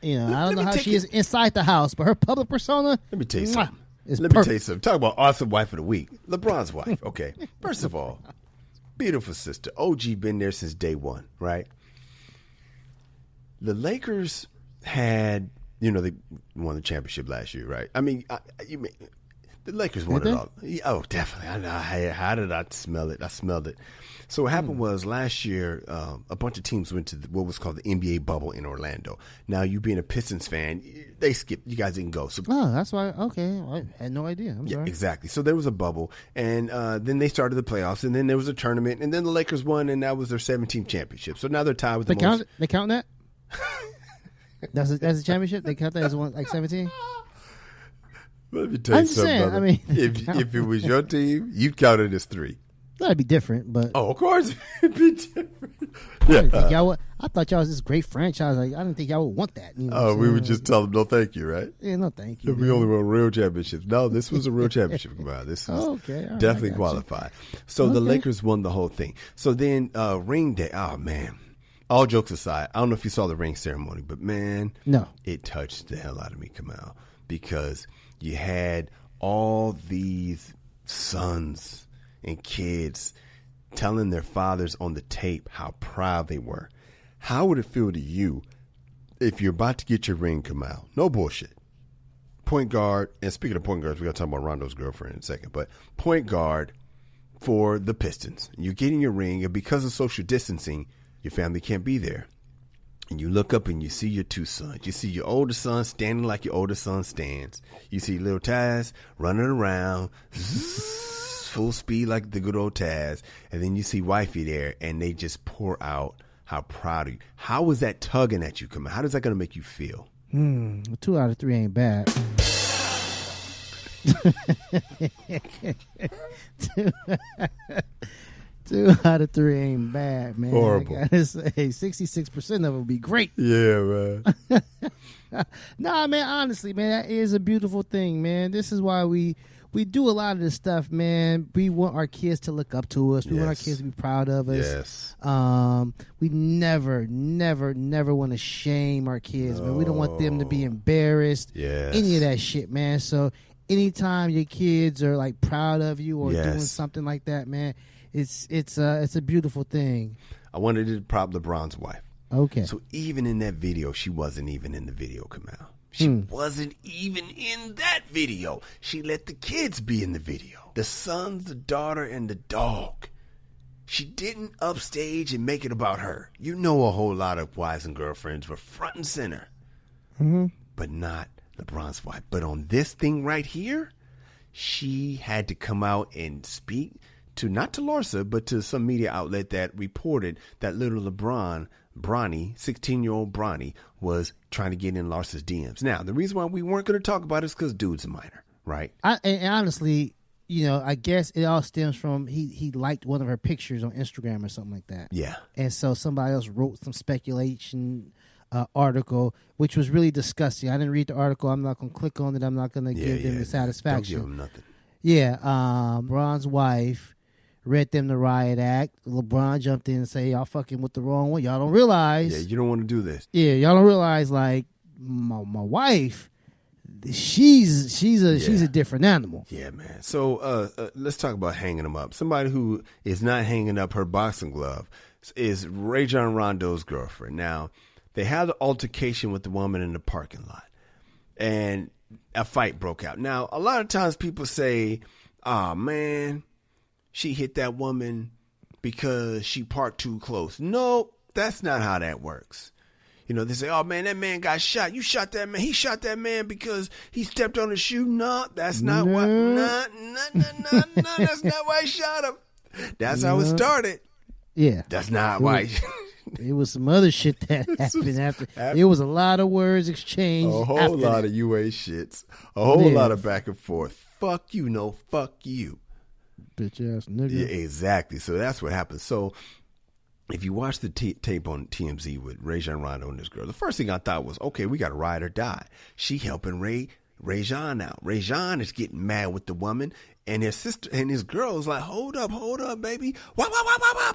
You know, I don't know how she is inside the house, but her public persona. Let me tell you something. Is Let me tell you something. Talk about awesome wife of the week, LeBron's wife. Okay, first of all, beautiful sister. OG been there since day one, right? the Lakers had, they won the championship last year, right? I mean, the Lakers won it all. Oh, definitely. I know. How did I smell it? I smelled it. So what happened was last year, a bunch of teams went to what was called the NBA bubble in Orlando. Now, you being a Pistons fan, they skipped. You guys didn't go. So, that's why. Okay, I had no idea. I'm sorry. Exactly. So there was a bubble, and then they started the playoffs, and then there was a tournament, and then the Lakers won, and that was their 17th championship. So now they're tied with They count that? That's a championship? They count that as one, like 17? Let me tell you something, brother. I mean, if it was your team, you'd count it as 3. That'd be different, but of course it'd be different. I thought y'all was this great franchise. Like, I didn't think y'all would want that. We would just tell them no, thank you, right? Yeah, no, thank you. We only won real championships. No, this was a real championship. This is definitely qualified. So the Lakers won the whole thing. So then ring day. Oh man, all jokes aside, I don't know if you saw the ring ceremony, but man, no, it touched the hell out of me, Kamal, because you had all these sons and kids telling their fathers on the tape how proud they were. How would it feel to you if you're about to get your ring, Kamal? No bullshit. Point guard, and speaking of point guards, we got to talk about Rondo's girlfriend in a second, but point guard for the Pistons. You're getting your ring, and because of social distancing, your family can't be there. And you look up and you see your 2 sons. You see your older son standing like your older son stands. You see little Taz running around, full speed like the good old Taz. And then you see wifey there, and they just pour out how proud of you. How was that tugging at you, Kamal? How is that going to make you feel? 2 out of 3 ain't bad. Two out of 3 ain't bad, man. Horrible. I gotta say, 66% of it would be great. Yeah, man. Nah, man, honestly, man, that is a beautiful thing, man. This is why we do a lot of this stuff, man. We want our kids to look up to us. We want our kids to be proud of us. Yes. We never want to shame our kids, man. We don't want them to be embarrassed. Yes. Any of that shit, man. So anytime your kids are like proud of you or doing something like that, man, it's a beautiful thing. I wanted to prop LeBron's wife. Okay. So even in that video, she wasn't even in the video, Kamal. She wasn't even in that video. She let the kids be in the video. The son, the daughter, and the dog. She didn't upstage and make it about her. You know, a whole lot of wives and girlfriends were front and center. But not LeBron's wife. But on this thing right here, she had to come out and speak to, not to Larsa, but to some media outlet that reported that little Bronny, 16-year-old Bronny, was trying to get in Larsa's DMs. Now, the reason why we weren't going to talk about it is because dude's a minor, right? And honestly, I guess it all stems from he liked one of her pictures on Instagram or something like that. Yeah. And so somebody else wrote some speculation article, which was really disgusting. I didn't read the article. I'm not going to click on it. I'm not going to give them the satisfaction. Don't give them nothing. Yeah. LeBron's wife read them the riot act. LeBron jumped in and said, y'all fucking with the wrong one. Y'all don't realize. Yeah, you don't want to do this. Yeah, y'all don't realize, like, my wife, she's a different animal. Yeah, man. So let's talk about hanging them up. Somebody who is not hanging up her boxing glove is Rajon Rondo's girlfriend. Now, they had an altercation with the woman in the parking lot, and a fight broke out. Now, a lot of times people say, oh, man, she hit that woman because she parked too close. No, that's not how that works. They say, oh, man, that man got shot. You shot that man. He shot that man because he stepped on his shoe. No, that's not why. No, that's not why he shot him. That's how it started. Yeah. That's not why. It was some other shit that happened after. It was a lot of words exchanged. A whole lot of UA shits. A whole lot of back and forth. Fuck you, no, fuck you. Bitch ass nigga. Yeah, exactly. So that's what happened. So if you watch the tape on TMZ with Rajon Rondo and this girl, the first thing I thought was, okay, we got to ride or die. She helping Rajon out. Rajon is getting mad with the woman, and his sister and his girl is like, hold up, baby. Wop.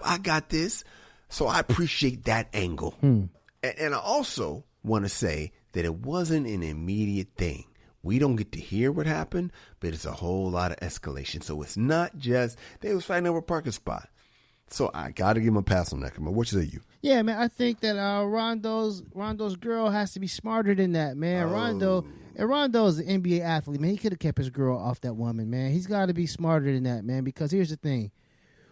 I got this. So I appreciate that angle. And I also want to say that it wasn't an immediate thing. We don't get to hear what happened, but it's a whole lot of escalation. So it's not just they was fighting over a parking spot. So I got to give him a pass on that. Come on, what say you? Yeah, man, I think that Rondo's girl has to be smarter than that, man. Rondo's an NBA athlete, man. He could have kept his girl off that woman, man. He's got to be smarter than that, man, because here's the thing.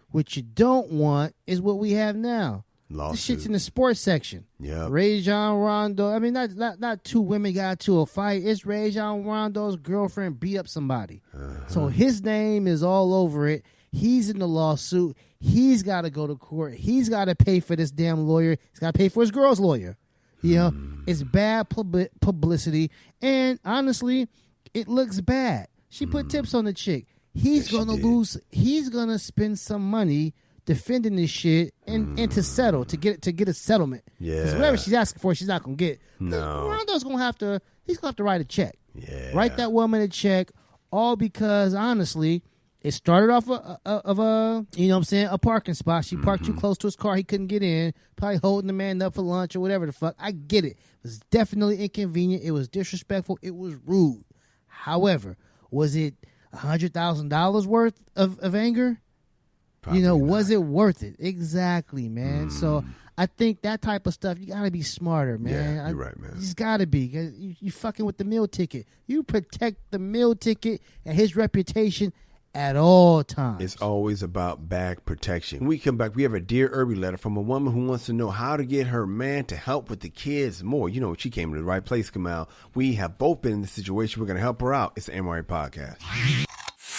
What you don't want is what we have now. Lawsuit. This shit's in the sports section. Yeah. Rajon Rondo. I mean, not two women got into a fight. It's Rajon Rondo's girlfriend beat up somebody. So his name is all over it. He's in the lawsuit. He's got to go to court. He's got to pay for this damn lawyer. He's got to pay for his girl's lawyer. You know, it's bad publicity. And honestly, it looks bad. She put tips on the chick. He's going to lose. He's going to spend some money defending this shit and to settle, to get a settlement. Yeah. Because whatever she's asking for, she's not going to get. No. Rondo's going to have to, he's going to have to write a check. Yeah. Write that woman a check, all because, honestly, it started off of a, you know what I'm saying, a parking spot. She parked too close to his car. He couldn't get in. Probably holding the man up for lunch or whatever the fuck. I get it. It was definitely inconvenient. It was disrespectful. It was rude. However, was it $100,000 worth of anger? Probably not. Was it worth it? Exactly, man. So I think that type of stuff, you got to be smarter, man. Yeah, you're right, man. You just got to be. You fucking with the meal ticket. You protect the meal ticket and his reputation at all times. It's always about back protection. When we come back, we have a Dear Irby letter from a woman who wants to know how to get her man to help with the kids more. You know, she came to the right place, Kamal. We have both been in this situation. We're going to help her out. It's the MRA Podcast.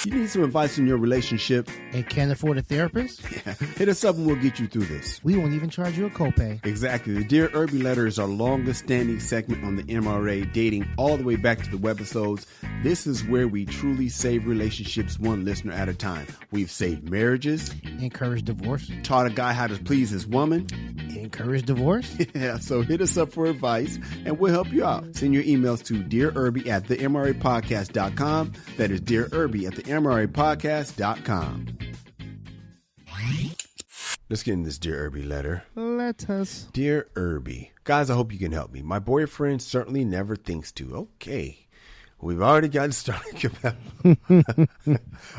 You need some advice in your relationship and can't afford a therapist? Yeah. Hit us up and we'll get you through this. We won't even charge you a copay. Exactly. The Dear Irby letter is our longest standing segment on the MRA, dating all the way back to the webisodes. This is where we truly save relationships one listener at a time. We've saved marriages. Encouraged divorce. Taught a guy how to please his woman. Encouraged divorce. Yeah, so hit us up for advice and we'll help you out. Send your emails to dearirby@themrapodcast.com. That is dearirby@themrapodcast.com. Let's get in this Dear Irby letter. Let us. Dear Irby. Guys, I hope you can help me. My boyfriend certainly never thinks to. Okay. We've already gotten started.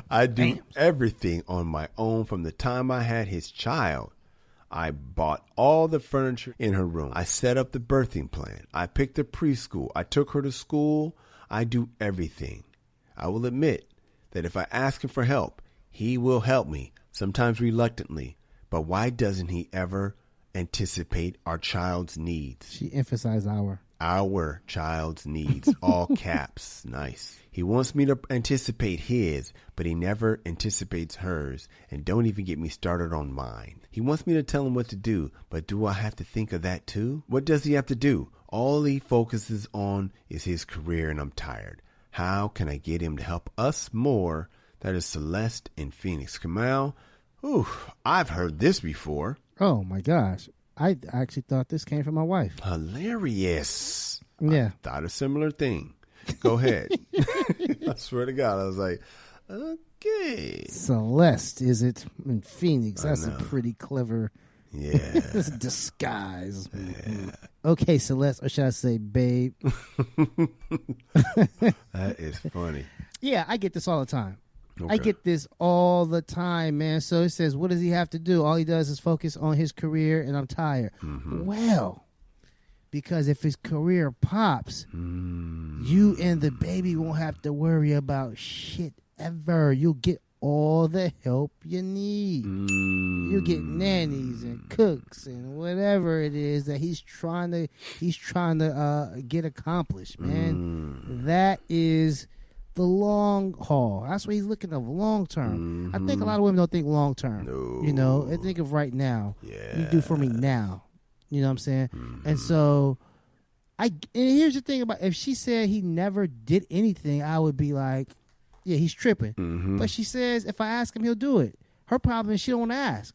I do everything on my own from the time I had his child. I bought all the furniture in her room. I set up the birthing plan. I picked a preschool. I took her to school. I do everything. I will admit that if I ask him for help, he will help me, sometimes reluctantly. But why doesn't he ever anticipate our child's needs? She emphasized our child's needs, all caps. Nice. He wants me to anticipate his, but he never anticipates hers. And don't even get me started on mine. He wants me to tell him what to do, but do I have to think of that too? What does he have to do? All he focuses on is his career, and I'm tired. How can I get him to help us more? That is Celeste in Phoenix. Kamal, I've heard this before. Oh my gosh. I actually thought this came from my wife. Hilarious. Yeah. I thought a similar thing. Go ahead. I swear to God, I was like, okay. Celeste, is it? In Phoenix. That's a pretty clever disguise. Yeah. Okay, Celeste, or should I say babe? That is funny. Yeah, I get this all the time. Okay. I get this all the time, man. So it says, what does he have to do? All he does is focus on his career, and I'm tired. Mm-hmm. Well, because if his career pops, you and the baby won't have to worry about shit ever. You'll get all the help you need. You'll get nannies and cooks and whatever it is that he's trying to get accomplished, man. That is the long haul. That's what he's looking of, long term. I think a lot of women don't think long term. No. You know, they think of right now. Yeah. You do for me now. You know what I'm saying? And so, and here's the thing about, if she said he never did anything, I would be like, yeah, he's tripping. But she says, if I ask him, he'll do it. Her problem is she don't want to ask.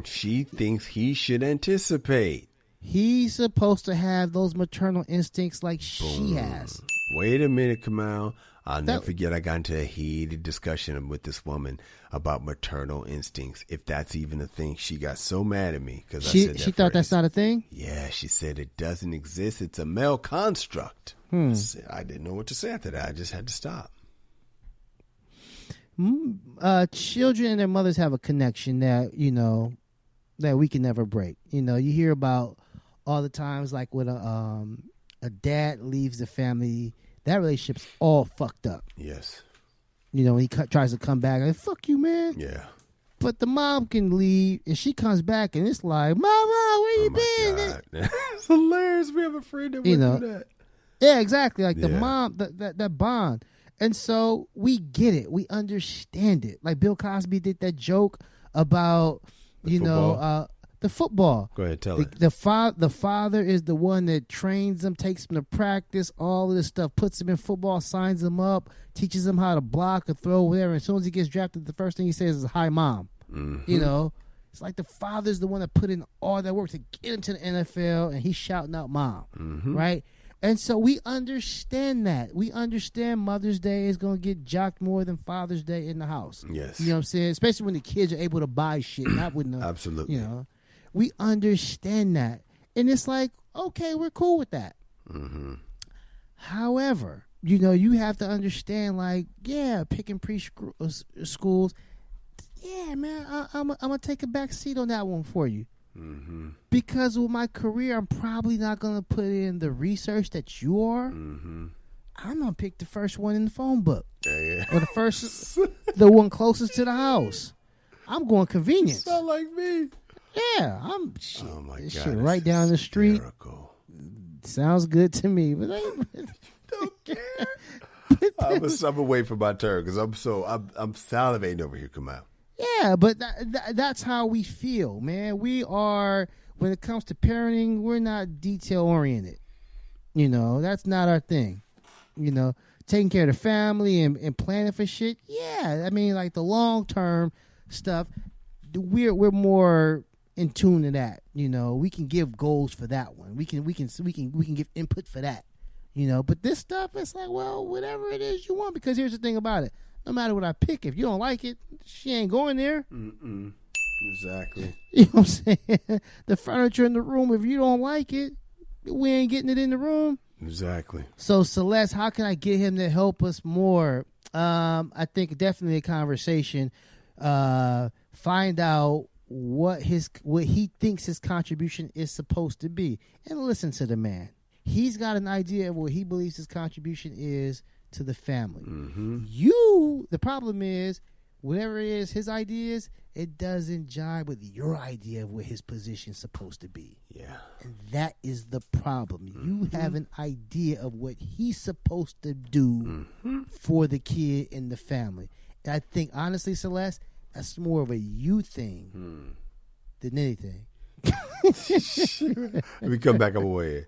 She thinks he should anticipate. He's supposed to have those maternal instincts like she has. Wait a minute, Kamal. I'll never forget I got into a heated discussion with this woman about maternal instincts. If that's even a thing, she got so mad at me because I said that. She thought that's not a thing? Yeah, she said it doesn't exist. It's a male construct. I didn't know what to say after that. I just had to stop. children and their mothers have a connection that, that we can never break. You hear about all the times like when a dad leaves the family, that relationship's all fucked up. Yes. When he tries to come back, like, fuck you, man. Yeah. But the mom can leave, and she comes back, and it's like, Mama, where you been? It's hilarious. We have a friend that went through that. Yeah, exactly. Like the mom, that bond. And so we get it. We understand it. Like Bill Cosby did that joke about, the football. Go ahead, tell it. The father is the one that trains him, takes him to practice, all of this stuff, puts him in football, signs him up, teaches him how to block or throw, whatever. As soon as he gets drafted, the first thing he says is, "Hi, Mom." Mm-hmm. It's like the father's the one that put in all that work to get him to the NFL, and he's shouting out "Mom," right? And so we understand that. We understand Mother's Day is going to get jocked more than Father's Day in the house. Yes. You know what I'm saying? Especially when the kids are able to buy shit. Not with the, absolutely. We understand that. And it's like, okay, we're cool with that. Mm-hmm. However, you have to understand, like, picking schools. Yeah, man, I'm going to take a back seat on that one for you. Mm-hmm. Because with my career, I'm probably not going to put in the research that you are. Mm-hmm. I'm going to pick the first one in the phone book. Or the one closest to the house. I'm going convenience. Sound like me. Yeah, I'm shit. Oh my God, shit right down the street. Sounds good to me, but don't care. I'm away from my turn because I'm salivating over here. Come out. Yeah, but that's how we feel, man. We are, when it comes to parenting, we're not detail oriented. That's not our thing. Taking care of the family and planning for shit. Yeah, I mean, like the long term stuff. We're more in tune to that. We can give goals for that one. We can give input for that. But this stuff, it's like, well, whatever it is you want. Because here's the thing about it. No matter what I pick, if you don't like it, she ain't going there. Exactly. You know what I'm saying? The furniture in the room, if you don't like it, we ain't getting it in the room. Exactly. So, Celeste, how can I get him to help us more? I think definitely a conversation. Find out what he thinks his contribution is supposed to be. And listen to the man. He's got an idea of what he believes his contribution is to the family. Mm-hmm. The problem is, whatever it is, his ideas, it doesn't jive with your idea of what his position's supposed to be. Yeah. And that is the problem. You have an idea of what he's supposed to do for the kid and the family. And I think, honestly, Celeste, that's more of a you thing than anything. Let me come back. I'm away.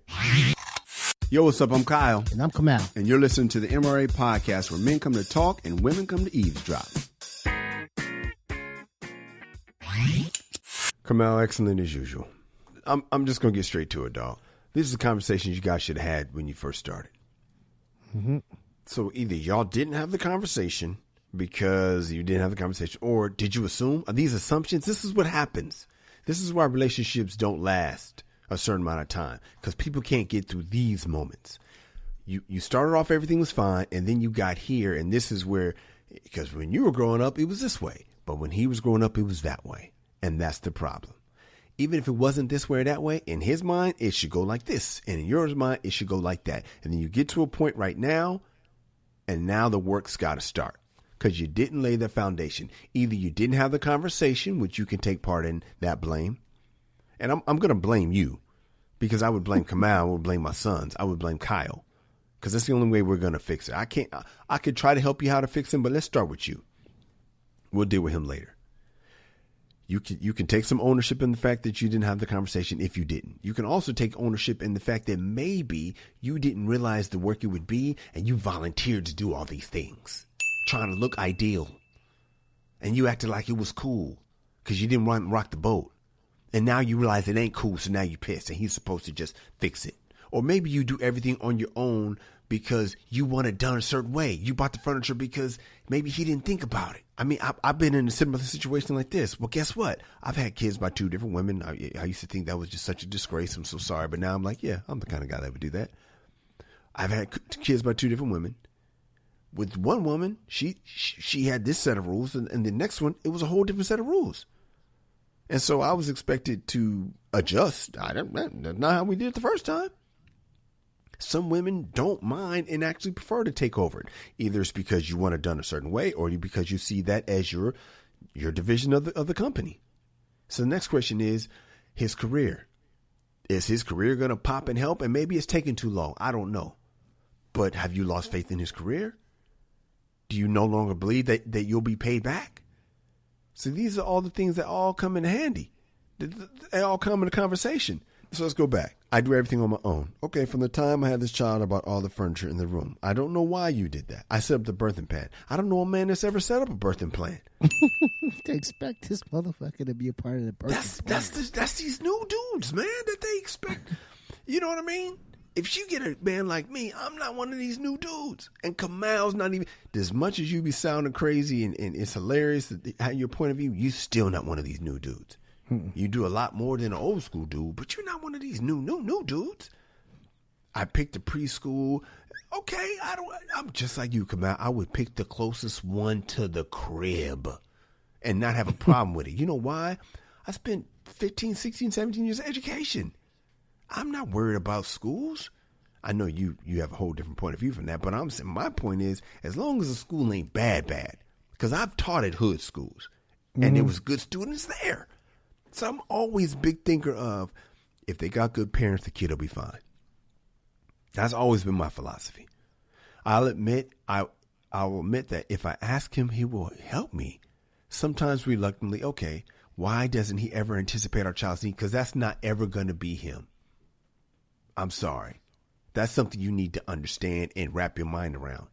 Yo, what's up? I'm Kyle. And I'm Kamal. And you're listening to the MRA podcast, where men come to talk and women come to eavesdrop. Kamal, excellent as usual. I'm just going to get straight to it, dog. This is a conversation you guys should have had when you first started. Mm-hmm. So either y'all didn't have the conversation because you didn't have the conversation, or did you assume? Are these assumptions? This is what happens. This is why relationships don't last a certain amount of time, because people can't get through these moments. You started off, everything was fine, and then you got here, and this is where, because when you were growing up, it was this way, but when he was growing up, it was that way, and that's the problem. Even if it wasn't this way or that way, in his mind, it should go like this, and in yours mind, it should go like that. And then you get to a point right now, and now the work's got to start, because you didn't lay the foundation. Either you didn't have the conversation, which you can take part in that blame. And I'm going to blame you, because I would blame Kamal. I would blame my sons. I would blame Kyle, because that's the only way we're going to fix it. I could try to help you how to fix him, but let's start with you. We'll deal with him later. You can take some ownership in the fact that you didn't have the conversation if you didn't. You can also take ownership in the fact that maybe you didn't realize the work it would be, and you volunteered to do all these things, trying to look ideal. And you acted like it was cool because you didn't want to rock the boat. And now you realize it ain't cool, so now you're pissed, and he's supposed to just fix it. Or maybe you do everything on your own because you want it done a certain way. You bought the furniture because maybe he didn't think about it. I mean, I've been in a similar situation like this. Well, guess what? I've had kids by 2 different women. I used to think that was just such a disgrace. I'm so sorry. But now I'm like, yeah, I'm the kind of guy that would do that. I've had kids by 2 different women. with one woman, she had this set of rules, and the next one, it was a whole different set of rules. And so I was expected to adjust. That's not how we did it the first time. Some women don't mind and actually prefer to take over it. Either it's because you want it done a certain way, or because you see that as your division of the company. So the next question is his career. Is his career going to pop and help? And maybe it's taking too long. I don't know. But have you lost faith in his career? Do you no longer believe that you'll be paid back? So these are all the things that all come in handy. They all come in a conversation. So let's go back. I do everything on my own. Okay, from the time I had this child, I bought all the furniture in the room. I don't know why you did that. I set up the birthing pad. I don't know a man that's ever set up a birthing plan. They expect this motherfucker to be a part of the birthing plan. That's these new dudes, man, that they expect. You know what I mean? If you get a man like me, I'm not one of these new dudes. And Kamal's not even, as much as you be sounding crazy and it's hilarious how your point of view, you still not one of these new dudes. You do a lot more than an old school dude, but you're not one of these new dudes. I picked a preschool. Okay, I'm just like you, Kamal. I would pick the closest one to the crib and not have a problem with it. You know why? I spent 15, 16, 17 years of education. I'm not worried about schools. I know you have a whole different point of view from that, but I'm saying my point is, as long as the school ain't bad, because I've taught at hood schools, and there was good students there. So I'm always a big thinker of, if they got good parents, the kid will be fine. That's always been my philosophy. I will admit that if I ask him, he will help me. Sometimes reluctantly, okay, why doesn't he ever anticipate our child's need? Because that's not ever going to be him. I'm sorry. That's something you need to understand and wrap your mind around.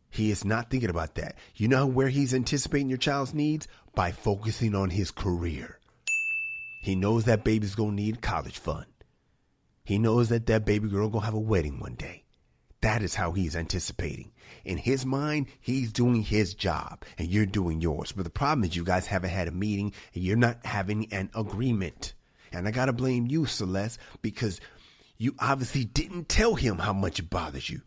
He is not thinking about that. You know where he's anticipating your child's needs? By focusing on his career. He knows that baby's going to need college fund. He knows that baby girl going to have a wedding one day. That is how he's anticipating. In his mind, he's doing his job and you're doing yours. But the problem is you guys haven't had a meeting and you're not having an agreement. And I got to blame you, Celeste, because you obviously didn't tell him how much it bothers you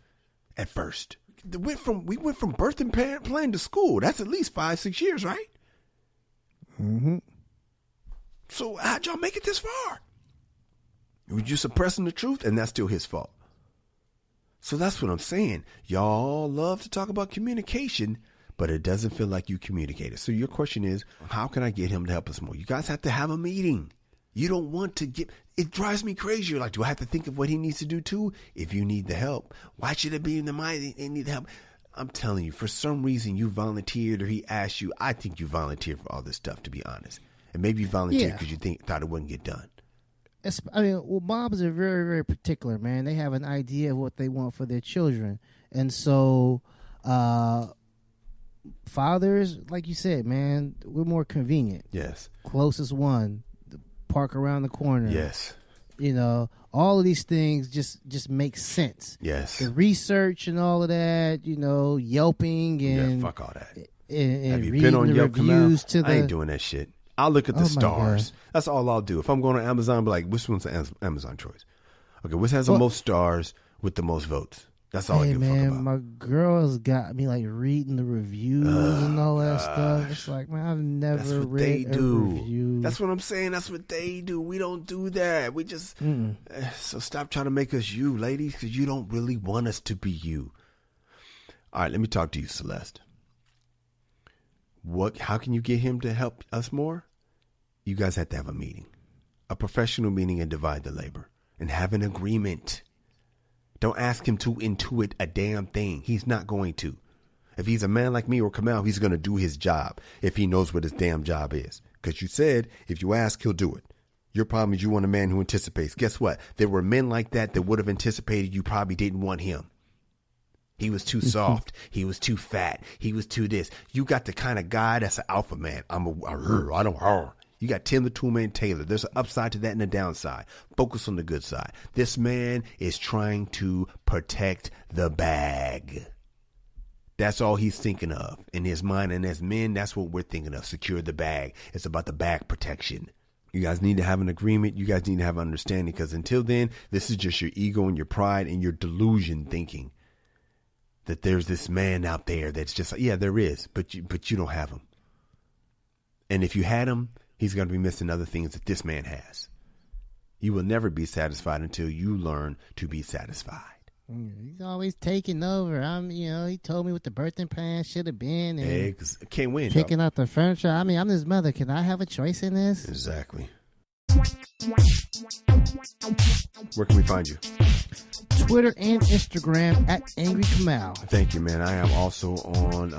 at first. We went from birth and plan to school. That's at least 5-6 years, right? Mm-hmm. So how'd y'all make it this far? Were you suppressing the truth? And that's still his fault. So that's what I'm saying. Y'all love to talk about communication, but it doesn't feel like you communicated. So your question is, how can I get him to help us more? You guys have to have a meeting. You don't want to it drives me crazy. You're like, do I have to think of what he needs to do too? If you need the help, why should it be in the mind they need help? I'm telling you, for some reason you volunteered or he asked you. I think you volunteered for all this stuff, to be honest. And maybe you volunteered because you thought it wouldn't get done. Moms are very, very particular, man. They have an idea of what they want for their children. And so fathers, like you said, man, we're more convenient. Yes. Closest one. Park around the corner. Yes. You know, all of these things just make sense. Yes. The research and all of that, you know, Yelping and fuck all that. And have you reading been on the Yelp? reviews to I ain't doing that shit. I'll look at the stars. That's all I'll do. If I'm going to Amazon, I'll be like, which one's the Amazon choice? Okay, which has the most stars with the most votes? That's all I give a fuck about. My girls got me like reading the reviews and all that stuff. It's like, man, I've never read a review. That's what I'm saying. That's what they do. We don't do that. We just so stop trying to make us you, ladies, because you don't really want us to be you. All right, let me talk to you, Celeste. How can you get him to help us more? You guys have to have a meeting, a professional meeting, and divide the labor and have an agreement. Don't ask him to intuit a damn thing. He's not going to. If he's a man like me or Kamal, he's going to do his job if he knows what his damn job is. Because you said, if you ask, he'll do it. Your problem is you want a man who anticipates. Guess what? There were men like that would have anticipated you probably didn't want him. He was too soft. He was too fat. He was too this. You got the kind of guy that's an alpha man. I don't. You got Tim the Toolman Taylor. There's an upside to that and a downside. Focus on the good side. This man is trying to protect the bag. That's all he's thinking of in his mind. And as men, that's what we're thinking of. Secure the bag. It's about the bag protection. You guys need to have an agreement. You guys need to have an understanding, because until then, this is just your ego and your pride and your delusion thinking that there's this man out there that's just like, yeah, there is, but you don't have him. And if you had him, he's going to be missing other things that this man has. You will never be satisfied until you learn to be satisfied. He's always taking over. He told me what the birthday plan should have been. And can't win. Picking up the furniture. I mean, I'm his mother. Can I have a choice in this? Exactly. Where can we find you? Twitter and Instagram at Angry Kamal. Thank you, man. I am also on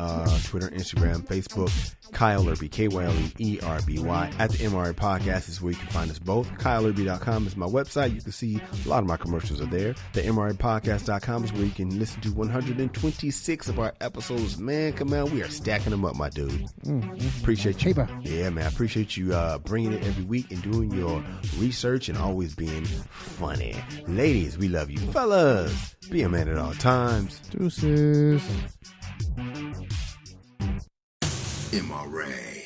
Twitter, Instagram, Facebook, Kylerby, KYLEERBY. At the MRA Podcast is where you can find us both. KylerB.com is my website. You can see a lot of my commercials are there. The MRAPodcast.com is where you can listen to 126 of our episodes. Man, Kamal, we are stacking them up, my dude. Appreciate you. Paper. Yeah, man. I appreciate you bringing it every week and doing your research and always being funny. Ladies, we love you. Fellas, be a man at all times. Deuces. MRA.